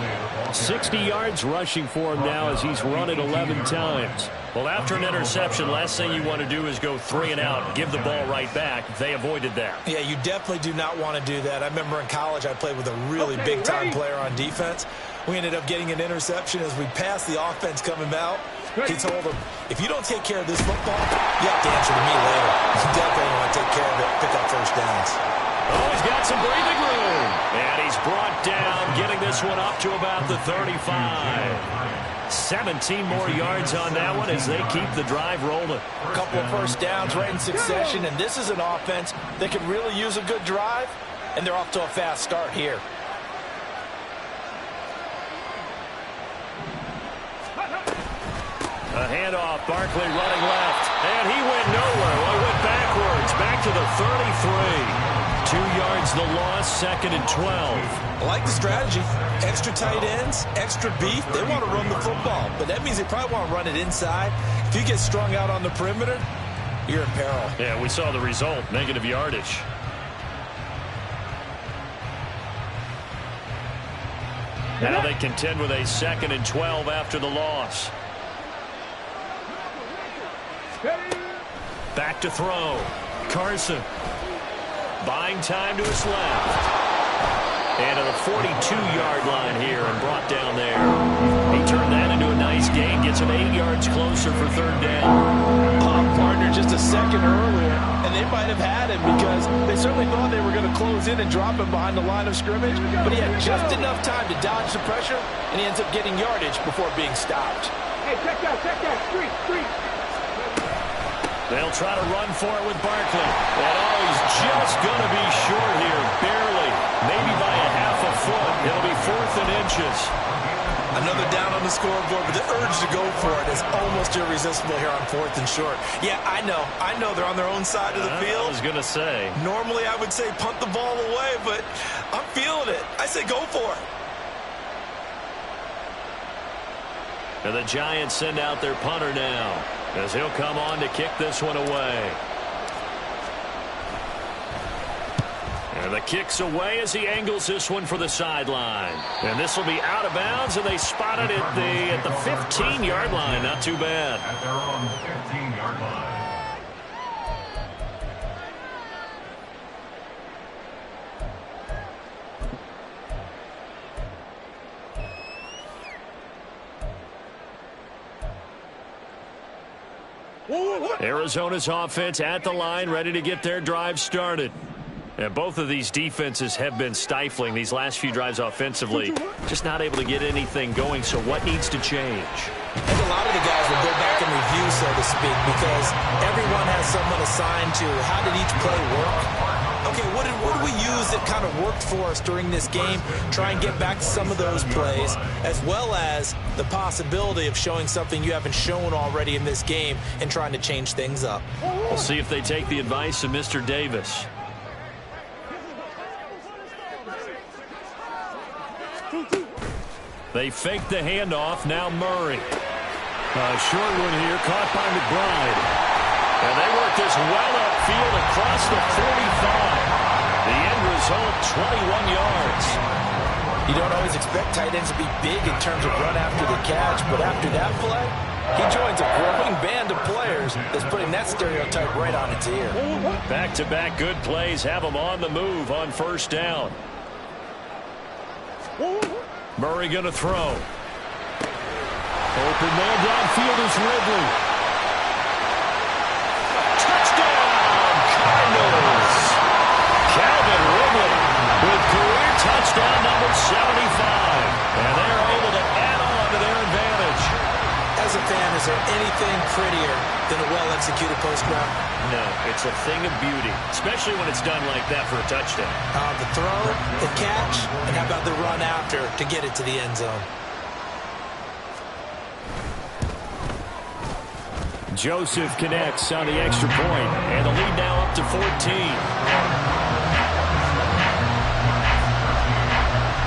60 yards rushing for him now as he's run it 11 times. Well, after an interception, last thing you want to do is go 3 and out, give the ball right back. They avoided that. Yeah, you definitely do not want to do that. I remember in college I played with a really big-time player on defense. We ended up getting an interception as we passed the offense coming out. He told him, if you don't take care of this football, you have to answer to me later. You definitely want to take care of it, pick up 1st downs. Oh, he's got some breathing room. And he's brought down, getting this one up to about the 35. 17 more yards on that one as they keep the drive rolling. A couple of 1st downs right in succession, and this is an offense that could really use a good drive, and they're off to a fast start here. A handoff, Barkley running left, and he went nowhere. Well, he went backwards, back to the 33. 2 yards the loss, 2nd and 12. I like the strategy. Extra tight ends, extra beef. They want to run the football, but that means they probably want to run it inside. If you get strung out on the perimeter, you're in peril. Yeah, we saw the result, negative yardage. Now they contend with a 2nd and 12 after the loss. Back to throw. Carson. Buying time to his left. And to the 42-yard line here and brought down there. He turned that into a nice gain. Gets him 8 yards closer for 3rd down. Partner just a second earlier, and they might have had him because they certainly thought they were going to close in and drop him behind the line of scrimmage, but he had just enough time to dodge the pressure, and he ends up getting yardage before being stopped. Hey, check that, street. They'll try to run for it with Barkley. And he's just going to be short here, barely. Maybe by a half a foot. It'll be 4th and inches. Another down on the scoreboard, but the urge to go for it is almost irresistible here on 4th and short. Yeah, I know they're on their own side of the field. I was going to say. Normally I would say punt the ball away, but I'm feeling it. I say go for it. And the Giants send out their punter now, as he'll come on to kick this one away. And the kick's away as he angles this one for the sideline. And this will be out of bounds, and they spot it at the 15-yard line. Not too bad. At their own 15-yard line. Arizona's offense at the line, ready to get their drive started. And both of these defenses have been stifling these last few drives offensively. Just not able to get anything going, so what needs to change? I think a lot of the guys will go back and review, so to speak, because everyone has someone assigned to how did each play work. Okay, what did we use that kind of worked for us during this game? Try and get back to some of those plays, as well as the possibility of showing something you haven't shown already in this game and trying to change things up. We'll see if they take the advice of Mr. Davis. They fake the handoff. Now Murray. A short one here, caught by McBride. And they work this well upfield across the 45. The end result, 21 yards. You don't always expect tight ends to be big in terms of run after the catch, but after that play, he joins a growing band of players that's putting that stereotype right on its ear. Back-to-back good plays have him on the move on 1st down. Murray going to throw. Open man downfield is Ridley. Touchdown, Cardinals. Calvin Ridley with career touchdown number 75. And they're able to add on to their advantage. As a fan, is there anything prettier than a well-executed post route? No, it's a thing of beauty, especially when it's done like that for a touchdown. The throw, the catch, and how about the run after to get it to the end zone? Joseph connects on the extra point. And the lead now up to 14.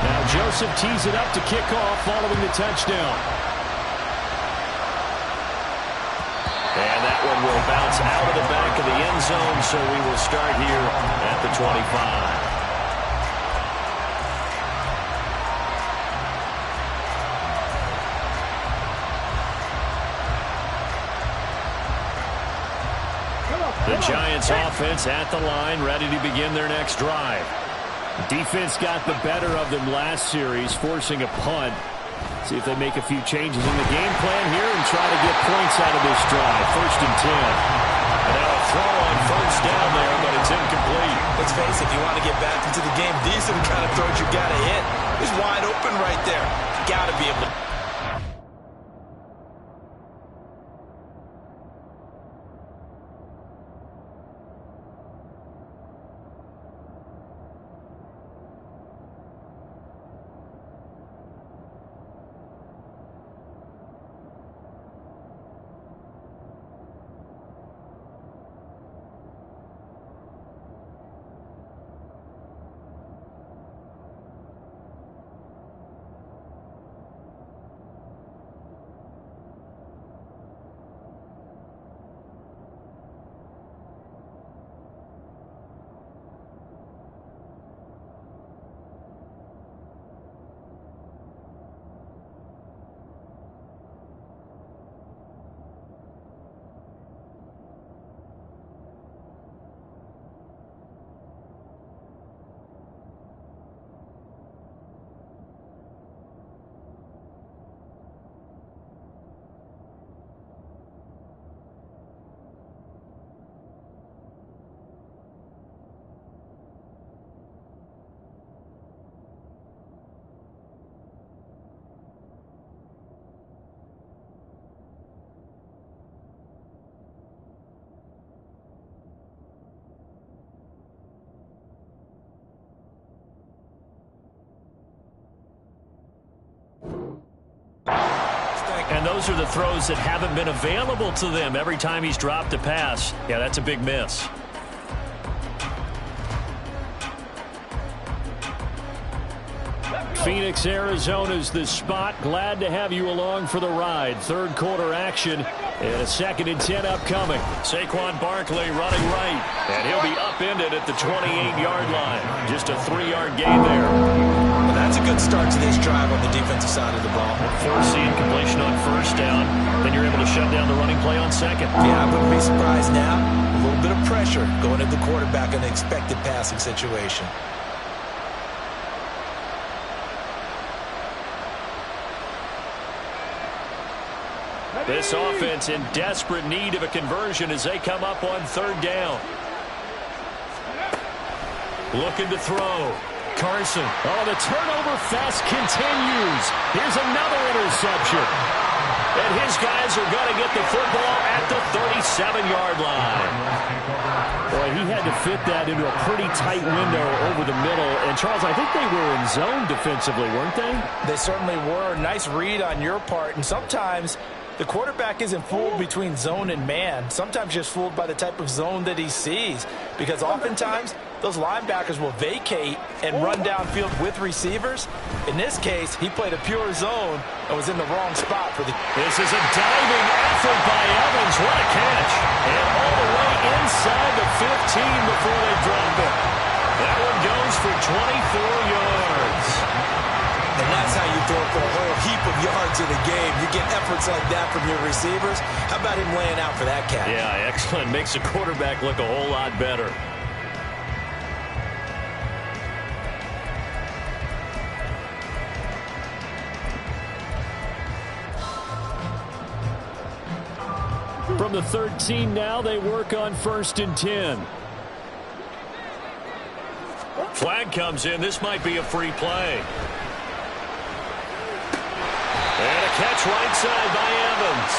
Now Joseph tees it up to kick off following the touchdown. And that one will bounce out of the back of the end zone, so we will start here at the 25. The Giants offense at the line, ready to begin their next drive. Defense got the better of them last series, forcing a punt. See if they make a few changes in the game plan here and try to get points out of this drive. 1st and 10. And now a throw on 1st down there, but it's incomplete. Let's face it, if you want to get back into the game, these are the kind of throws you got to hit. He's wide open right there. Got to be able to. And those are the throws that haven't been available to them every time he's dropped a pass. Yeah, that's a big miss. Phoenix, Arizona's the spot. Glad to have you along for the ride. Third quarter action and a 2nd and 10 upcoming. Saquon Barkley running right, and he'll be upended at the 28-yard line. Just a 3-yard gain there. Well, that's a good start to this drive on the defensive side of the ball. Forcing completion on first down, then you're able to shut down the running play on second. Yeah, I wouldn't be surprised now. A little bit of pressure going at the quarterback in an expected passing situation. This offense in desperate need of a conversion as they come up on 3rd down. Looking to throw. Carson. Oh, the turnover fest continues. Here's another interception. And his guys are going to get the football at the 37-yard line. Boy, he had to fit that into a pretty tight window over the middle. And, Charles, I think they were in zone defensively, weren't they? They certainly were. Nice read on your part. And sometimes the quarterback isn't fooled between zone and man. Sometimes just fooled by the type of zone that he sees. Because oftentimes those linebackers will vacate and run downfield with receivers. In this case, he played a pure zone and was in the wrong spot for the... This is a diving effort by Evans. What a catch. And all the way inside the 15 before they drop it. That one goes for 24 yards. And that's how you throw for a whole heap of yards in a game. You get efforts like that from your receivers. How about him laying out for that catch? Yeah, excellent. Makes the quarterback look a whole lot better. From the 13 now, they work on 1st and 10. Flag comes in. This might be a free play. And a catch right side by Evans.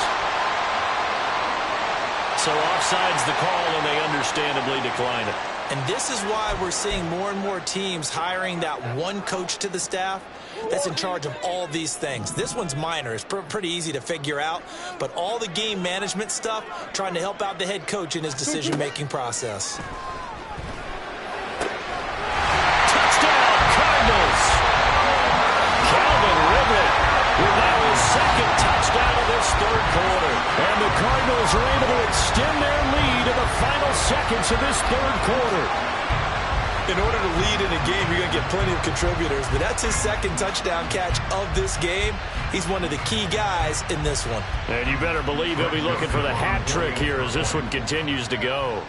So offside's the call, and they understandably decline it. And this is why we're seeing more and more teams hiring that one coach to the staff that's in charge of all these things. This one's minor. It's pretty easy to figure out. But all the game management stuff, trying to help out the head coach in his decision-making process. Touchdown, Cardinals. Calvin Ridley with now his 2nd touchdown of this 3rd quarter. And the Cardinals are able to extend their lead in the final seconds of this 3rd quarter. In order to lead in a game, you're going to get plenty of contributors, but that's his 2nd touchdown catch of this game. He's one of the key guys in this one. And you better believe he'll be looking for the hat trick here as this one continues to go.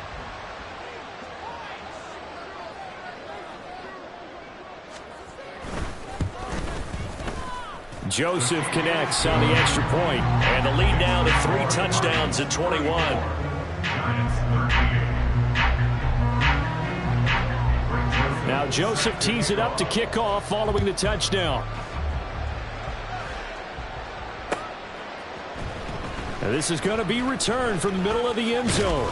Joseph connects on the extra point. And the lead now to 3 touchdowns at 21. Now Joseph tees it up to kick off following the touchdown. And this is going to be returned from the middle of the end zone.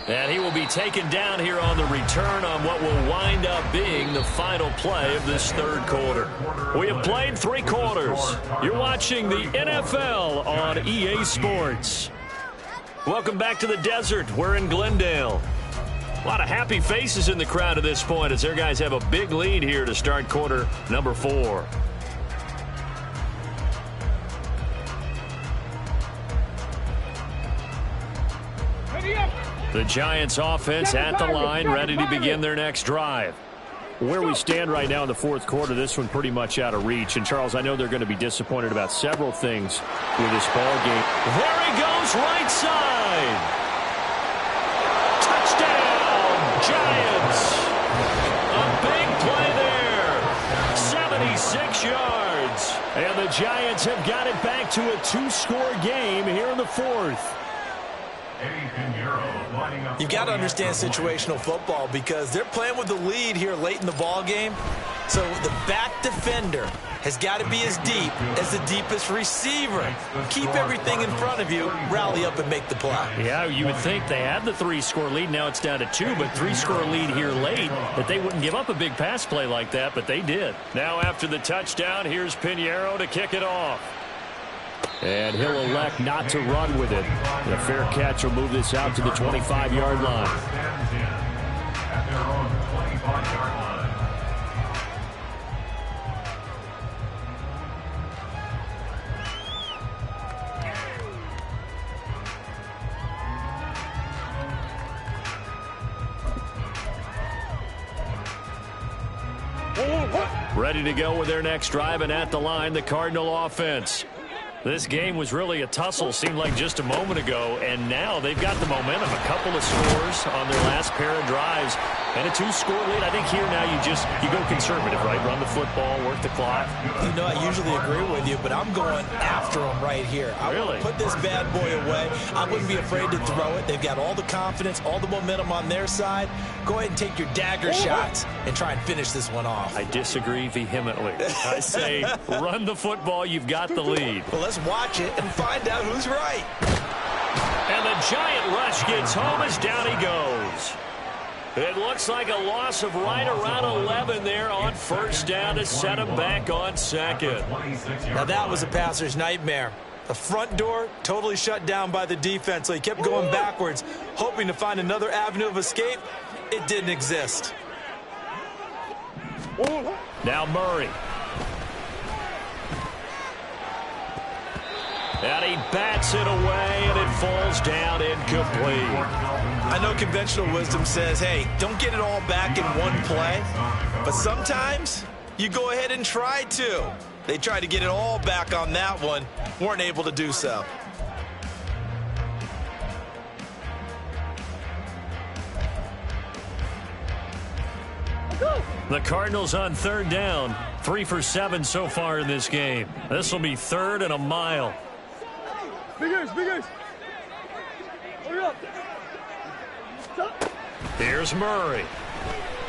And he will be taken down here on the return on what will wind up being the final play of this 3rd quarter. We have played 3 quarters. You're watching the NFL on EA Sports. Welcome back to the desert. We're in Glendale. A lot of happy faces in the crowd at this point as their guys have a big lead here to start quarter number 4. The Giants offense at the line, ready to begin their next drive. Where we stand right now in the 4th quarter, this one pretty much out of reach. And, Charles, I know they're going to be disappointed about several things with this ball game. There he goes, right side. Touchdown, Giants. A big play there. 76 yards. And the Giants have got it back to a 2-score game here in the 4th. You've got to understand situational football because they're playing with the lead here late in the ball game. So the back defender has got to be as deep as the deepest receiver. Keep everything in front of you, rally up and make the play. Yeah, you would think they had the 3-score lead. Now it's down to 2, but 3-score lead here late, that they wouldn't give up a big pass play like that, but they did. Now after the touchdown, here's Pinheiro to kick it off. And he'll elect not to run with it. The fair catch will move this out to the 25-yard line. At their own 25-yard line. Ready to go with their next drive, and at the line, the Cardinal offense. This game was really a tussle, seemed like just a moment ago, and now they've got the momentum. A couple of scores on their last pair of drives, and a 2-score lead. I think here now you go conservative, right? Run the football, work the clock. You know, I usually agree with you, but I'm going after them right here. I Really? want to put this bad boy away. I wouldn't be afraid to throw it. They've got all the confidence, all the momentum on their side. Go ahead and take your dagger shots and try and finish this one off. I disagree vehemently. I say run the football. You've got the lead. Well, let's watch it and find out who's right. And the giant rush gets home as down he goes. It looks like a loss of right around 11 there on first down to set him back on second. Now that was a passer's nightmare. The front door totally shut down by the defense, so he kept going backwards, hoping to find another avenue of escape. It didn't exist. Now Murray. And he bats it away, and it falls down incomplete. I know conventional wisdom says, hey, don't get it all back in one play. But sometimes you go ahead and try to. They tried to get it all back on that one, weren't able to do so. The Cardinals on third down. 3 for 7 so far in this game. This will be third and a mile. Big ace, big ace. Hurry up. Here's Murray.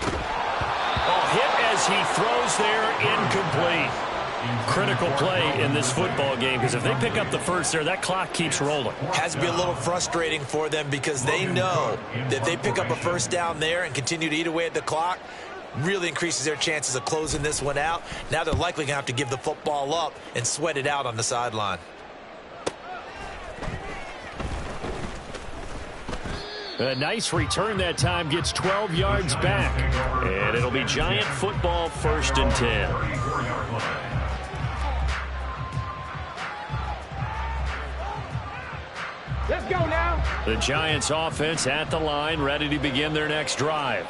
Oh, hit as he throws there, incomplete. Critical play in this football game, because if they pick up the first there, that clock keeps rolling. Has to be a little frustrating for them because they know that if they pick up a first down there and continue to eat away at the clock, really increases their chances of closing this one out. Now they're likely going to have to give the football up and sweat it out on the sideline. A nice return that time, gets 12 yards back. And it'll be Giant football, 1st and 10. Let's go now. The Giants offense at the line, ready to begin their next drive.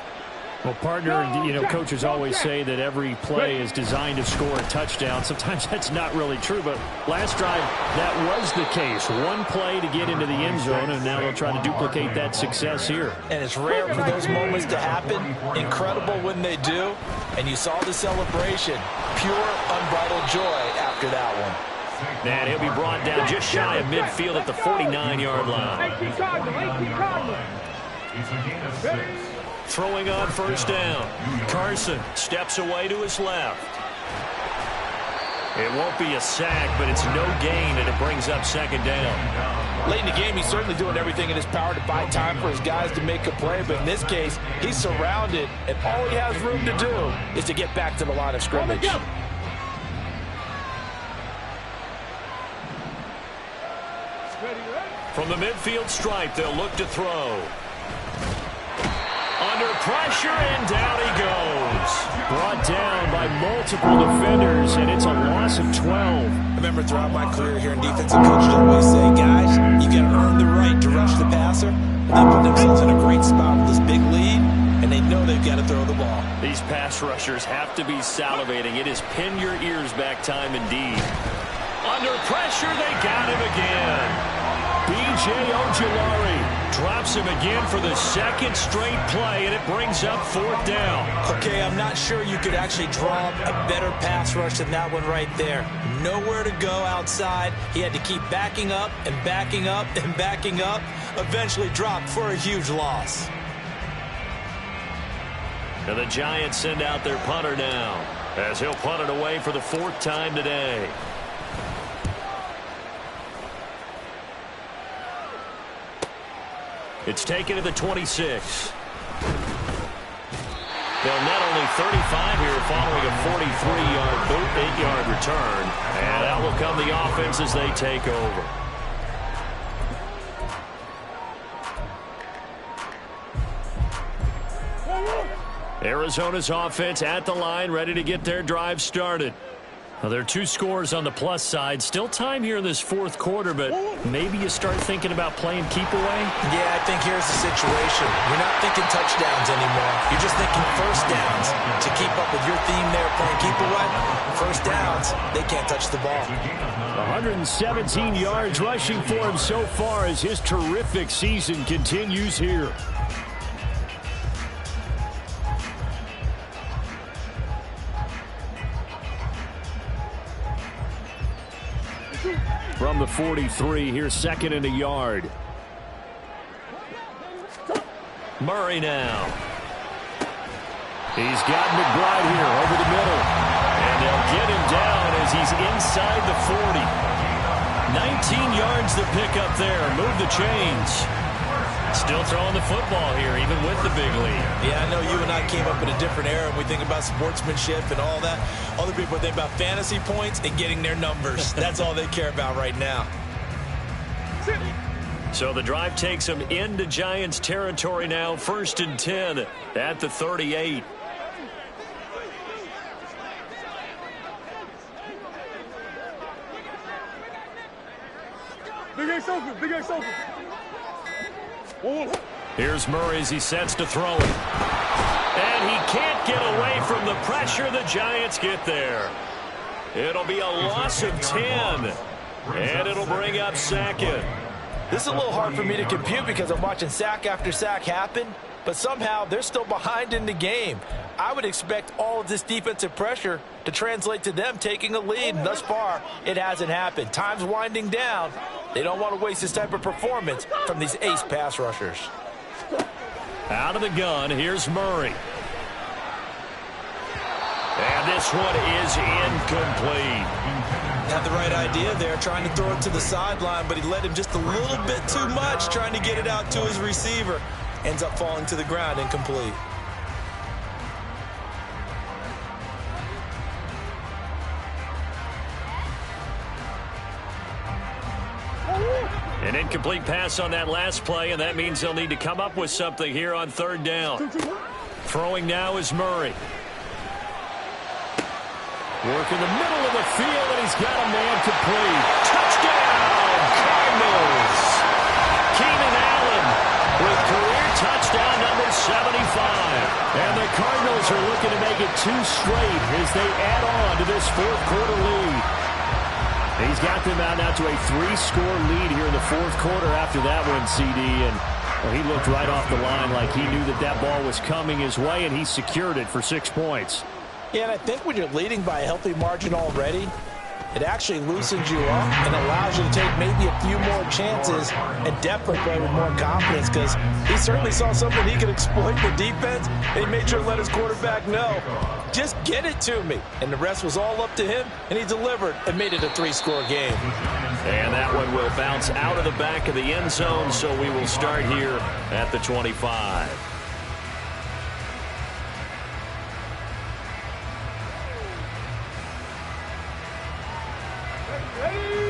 Well, partner, you know, coaches always say that every play is designed to score a touchdown. Sometimes that's not really true, but last drive, that was the case. One play to get into the end zone, and now they'll try to duplicate that success here. And it's rare for those moments to happen. Incredible when they do. And you saw the celebration. Pure, unbridled joy after that one. And he'll be brought down just shy of midfield at the 49-yard line. 18 Cardinals, 18 Cardinals. It's a gain of 6. Throwing on first down. Carson steps away to his left. It won't be a sack, but it's no gain, and it brings up second down. Late in the game, he's certainly doing everything in his power to buy time for his guys to make a play. But in this case, he's surrounded, and all he has room to do is to get back to the line of scrimmage. From the midfield stripe, they'll look to throw. Under pressure, and down he goes. Brought down by multiple defenders, and it's a loss of 12. I remember throughout my career here in defensive coaches always say, guys, you got to earn the right to rush the passer. They put themselves in a great spot with this big lead, and they know they've got to throw the ball. These pass rushers have to be salivating. It is pin your ears back time indeed. Under pressure, they got him again. B.J. Ojulari drops him again for the second straight play, and it brings up 4th down. Okay, I'm not sure you could actually draw up a better pass rush than that one right there. Nowhere to go outside. He had to keep backing up and backing up and backing up. Eventually dropped for a huge loss. And the Giants send out their punter now, as he'll punt it away for the 4th time today. It's taken to the 26. They'll net only 35 here following a 43-yard boot, 8-yard return. And out will come the offense as they take over. Arizona's offense at the line, ready to get their drive started. Well, there are 2 scores on the plus side. Still time here in this fourth quarter, but maybe you start thinking about playing keep away? Yeah, I think here's the situation. You're not thinking touchdowns anymore. You're just thinking first downs. To keep up with your theme there, playing keep away, first downs, they can't touch the ball. 117 yards rushing for him so far as his terrific season continues here. From the 43, here's second and a yard. Murray now. He's got McBride here over the middle. And they'll get him down as he's inside the 40. 19 yards to pick up there. Move the chains. Still throwing the football here, even with the big lead. Yeah, I know you and I came up in a different era, and we think about sportsmanship and all that. Other people think about fantasy points and getting their numbers. That's all they care about right now. So the drive takes them into Giants territory now. 1st and 10 at the 38. Big X open, Big X open. Here's Murray as he sets to throw it. And he can't get away from the pressure. The Giants get there. It'll be a loss of 10. And it'll bring up second. This is a little hard for me to compute because I'm watching sack after sack happen, but somehow they're still behind in the game. I would expect all of this defensive pressure to translate to them taking a lead, and thus far, it hasn't happened. Time's winding down. They don't want to waste this type of performance from these ace pass rushers. Out of the gun, here's Murray. And this one is incomplete. Had the right idea there, trying to throw it to the sideline, but he let him just a little bit too much, trying to get it out to his receiver. Ends up falling to the ground, incomplete. An incomplete pass on that last play, and that means they'll need to come up with something here on 3rd down. Throwing now is Murray. Work in the middle of the field, and he's got a man complete. Touchdown, Cardinals! Keenan Allen with career touchdown number 75. And the Cardinals are looking to make it 2 straight as they add on to this fourth quarter lead. He's got them out now to a 3-score lead here in the fourth quarter after that one, CD. And well, he looked right off the line like he knew that that ball was coming his way, and he secured it for 6 points. Yeah, and I think when you're leading by a healthy margin already, it actually loosens you up and allows you to take maybe a few more chances and definitely play with more confidence, because he certainly saw something he could exploit the defense, and he made sure to let his quarterback know, just get it to me. And the rest was all up to him, and he delivered and made it a 3-score game. And that one will bounce out of the back of the end zone, so we will start here at the 25.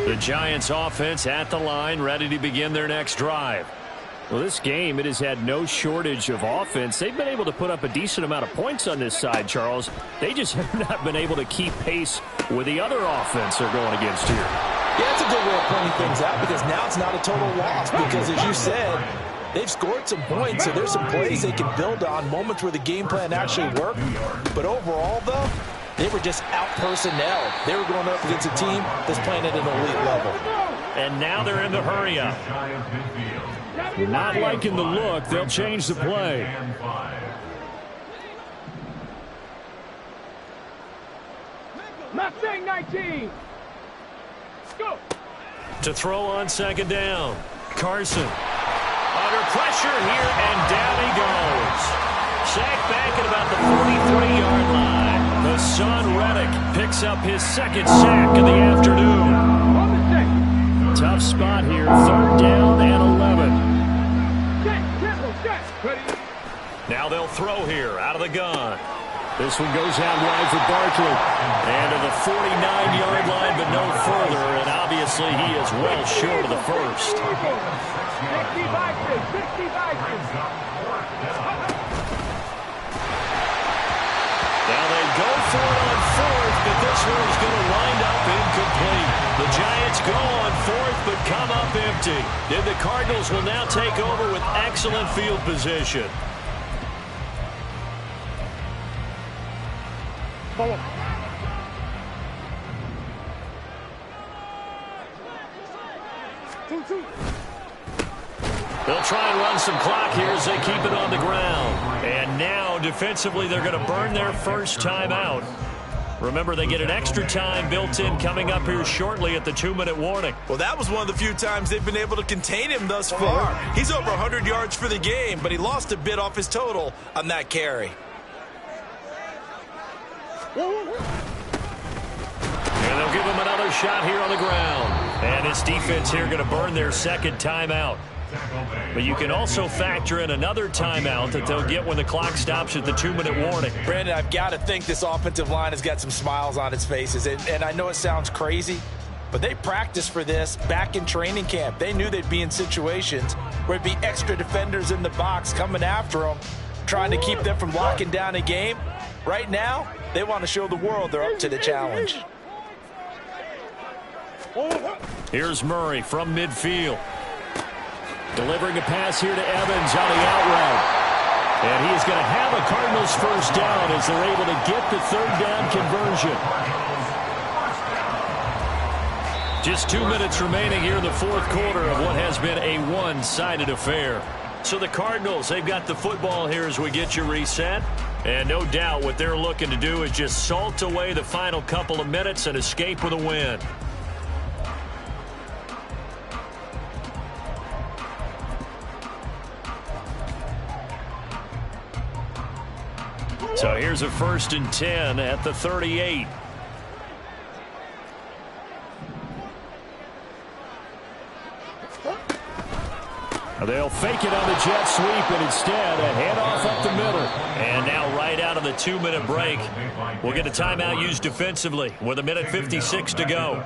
The Giants offense at the line, ready to begin their next drive. Well, this game, it has had no shortage of offense. They've been able to put up a decent amount of points on this side, Charles. They just have not been able to keep pace with the other offense they're going against here. Yeah, that's a good way of pointing things out, because now it's not a total loss, because as you said, they've scored some points, so there's some plays they can build on, moments where the game plan actually worked. But overall, though, they were just out-personnel. They were going up against a team that's playing at an elite level. And now they're in the hurry-up. Not liking the look. They'll change the play. Mustang 19. Go. To throw on 2nd down. Carson. Under pressure here, and down he goes. Sacked back at about the 43-yard line. The son, Reddick, picks up his 2nd sack of the afternoon. Tough spot here. 3rd down and 11. Now they'll throw here out of the gun. This one goes out wide for Barkley. And to the 49-yard line, but no further. And obviously he is well short of the first. 65-6. Now they go for it on fourth, but this one is going to wind up incomplete. The Giants go on fourth, but come up empty. And the Cardinals will now take over with excellent field position. They'll try and run some clock here as they keep it on the ground. And now, defensively, they're going to burn their first time out. Remember, they get an extra time built in coming up here shortly at the 2-minute warning. Well, that was one of the few times they've been able to contain him thus far. He's over 100 yards for the game, but he lost a bit off his total on that carry. And they'll give him another shot here on the ground. And his defense here going to burn their second timeout. But you can also factor in another timeout that they'll get when the clock stops at the 2-minute warning. Brandon, I've got to think this offensive line has got some smiles on its faces. And I know it sounds crazy, but they practiced for this back in training camp. They knew they'd be in situations where it'd be extra defenders in the box coming after them, trying to keep them from locking down a game. Right now, they want to show the world they're up to the challenge. Here's Murray from midfield. Delivering a pass here to Evans on the out route. And he is going to have a Cardinals first down as they're able to get the third down conversion. Just 2 minutes remaining here in the fourth quarter of what has been a one-sided affair. So the Cardinals, they've got the football here as we get you reset. And no doubt what they're looking to do is just salt away the final couple of minutes and escape with a win. So here's a 1st and 10 at the 38. They'll fake it on the jet sweep, and instead a handoff up the middle. And now right out of the 2-minute break, we'll get a timeout used defensively with 1:56 to go.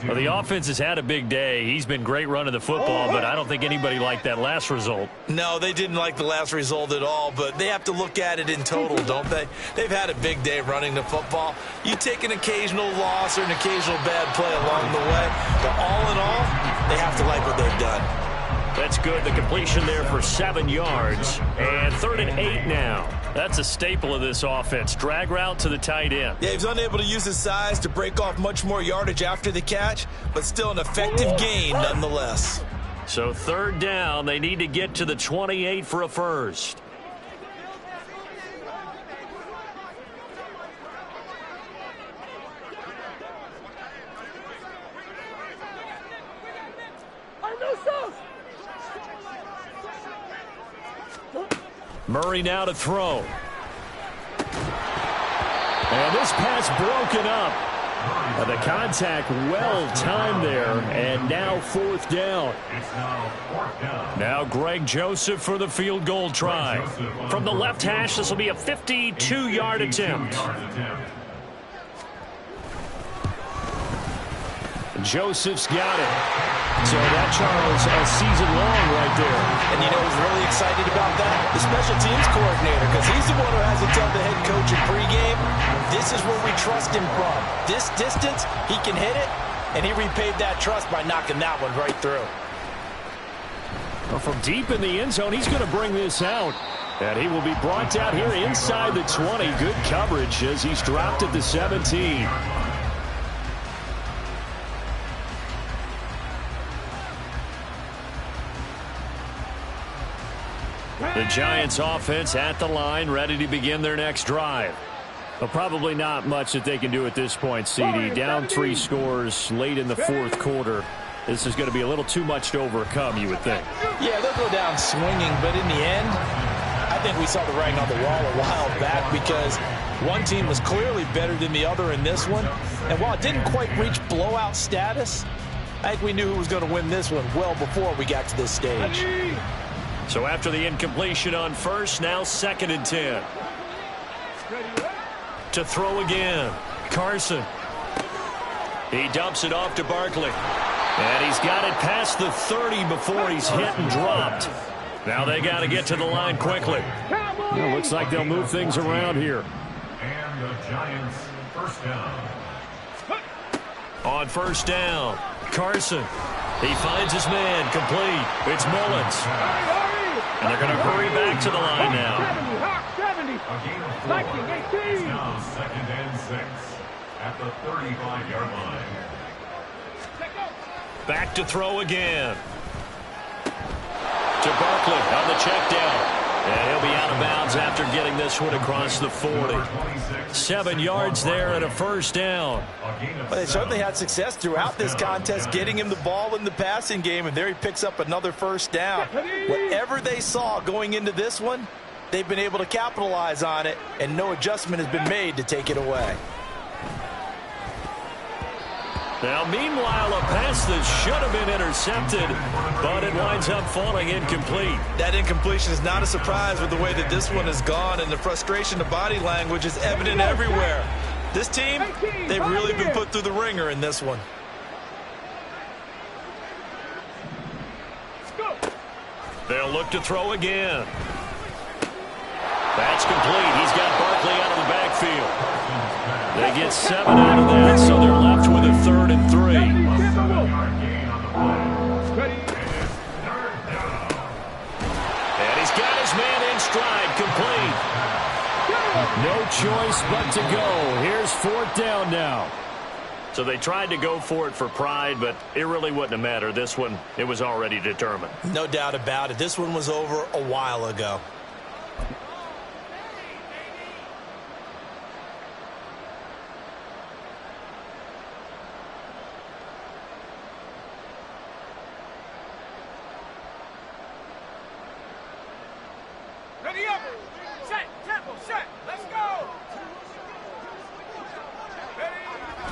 Well, the offense has had a big day. He's been great running the football, but I don't think anybody liked that last result. No, they didn't like the last result at all, but they have to look at it in total, don't they? They've had a big day running the football. You take an occasional loss or an occasional bad play along the way, but all in all, they have to like what they've done. That's good. The completion there for 7 yards. And 3rd and 8 now. That's a staple of this offense. Drag route to the tight end. Yeah, he's unable to use his size to break off much more yardage after the catch, but still an effective gain nonetheless. So 3rd down. They need to get to the 28 for a first. Murray now to throw. And this pass broken up. The contact well timed there, and now 4th down. Now Greg Joseph for the field goal try. From the left hash, this will be a 52-yard attempt. Joseph's got it. So that, Charles, a season long right there. And you know who's really excited about that? The special teams coordinator, because he's the one who has to tell the head coach in pregame, this is where we trust him from. This distance, he can hit it, and he repaid that trust by knocking that one right through. Well, from deep in the end zone, he's going to bring this out. And he will be brought down here inside the 20. Good coverage as he's dropped at the 17. The Giants offense at the line, ready to begin their next drive. Well, probably not much that they can do at this point, CD. Down 3 scores late in the fourth quarter. This is going to be a little too much to overcome, you would think. Yeah, they'll go down swinging, but in the end, I think we saw the writing on the wall a while back because one team was clearly better than the other in this one. And while it didn't quite reach blowout status, I think we knew who was going to win this one well before we got to this stage. So after the incompletion on first, now 2nd and 10. To throw again, Carson. He dumps it off to Barkley. And he's got it past the 30 before he's hit and dropped. Now they got to get to the line quickly. Well, looks like they'll move things around here. And the Giants first down. On first down, Carson. He finds his man, complete. It's Mullins. And they're going to hurry back to the line now. 70. A gain of 4. It's now 2nd and 6 at the 35-yard line. Back to throw again. To Barkley on the check down. And he'll be out of bounds after getting this one across the 40. 7 yards there and a first down. Well, they certainly had success throughout this contest getting him the ball in the passing game, and there he picks up another first down. Whatever they saw going into this one, they've been able to capitalize on it, and no adjustment has been made to take it away. Now, meanwhile, a pass that should have been intercepted, but it winds up falling incomplete. That incompletion is not a surprise with the way that this one has gone, and the frustration of body language is evident everywhere. This team, they've really been put through the ringer in this one. They'll look to throw again. That's complete. He's got Barkley out of the backfield. They get 7 out of that, so they're left with a 3rd and 3. And he's got his man in stride, complete. No choice but to go. Here's 4th down now. So they tried to go for it for pride, but it really wouldn't have mattered. This one, it was already determined. No doubt about it. This one was over a while ago. Ready up. Set. Tempo. Set. Let's go.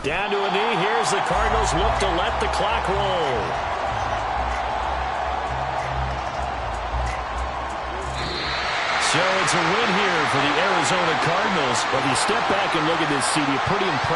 Down to a knee. Here's the Cardinals look to let the clock roll. So it's a win here for the Arizona Cardinals. But if you step back and look at this, CD, pretty impressive.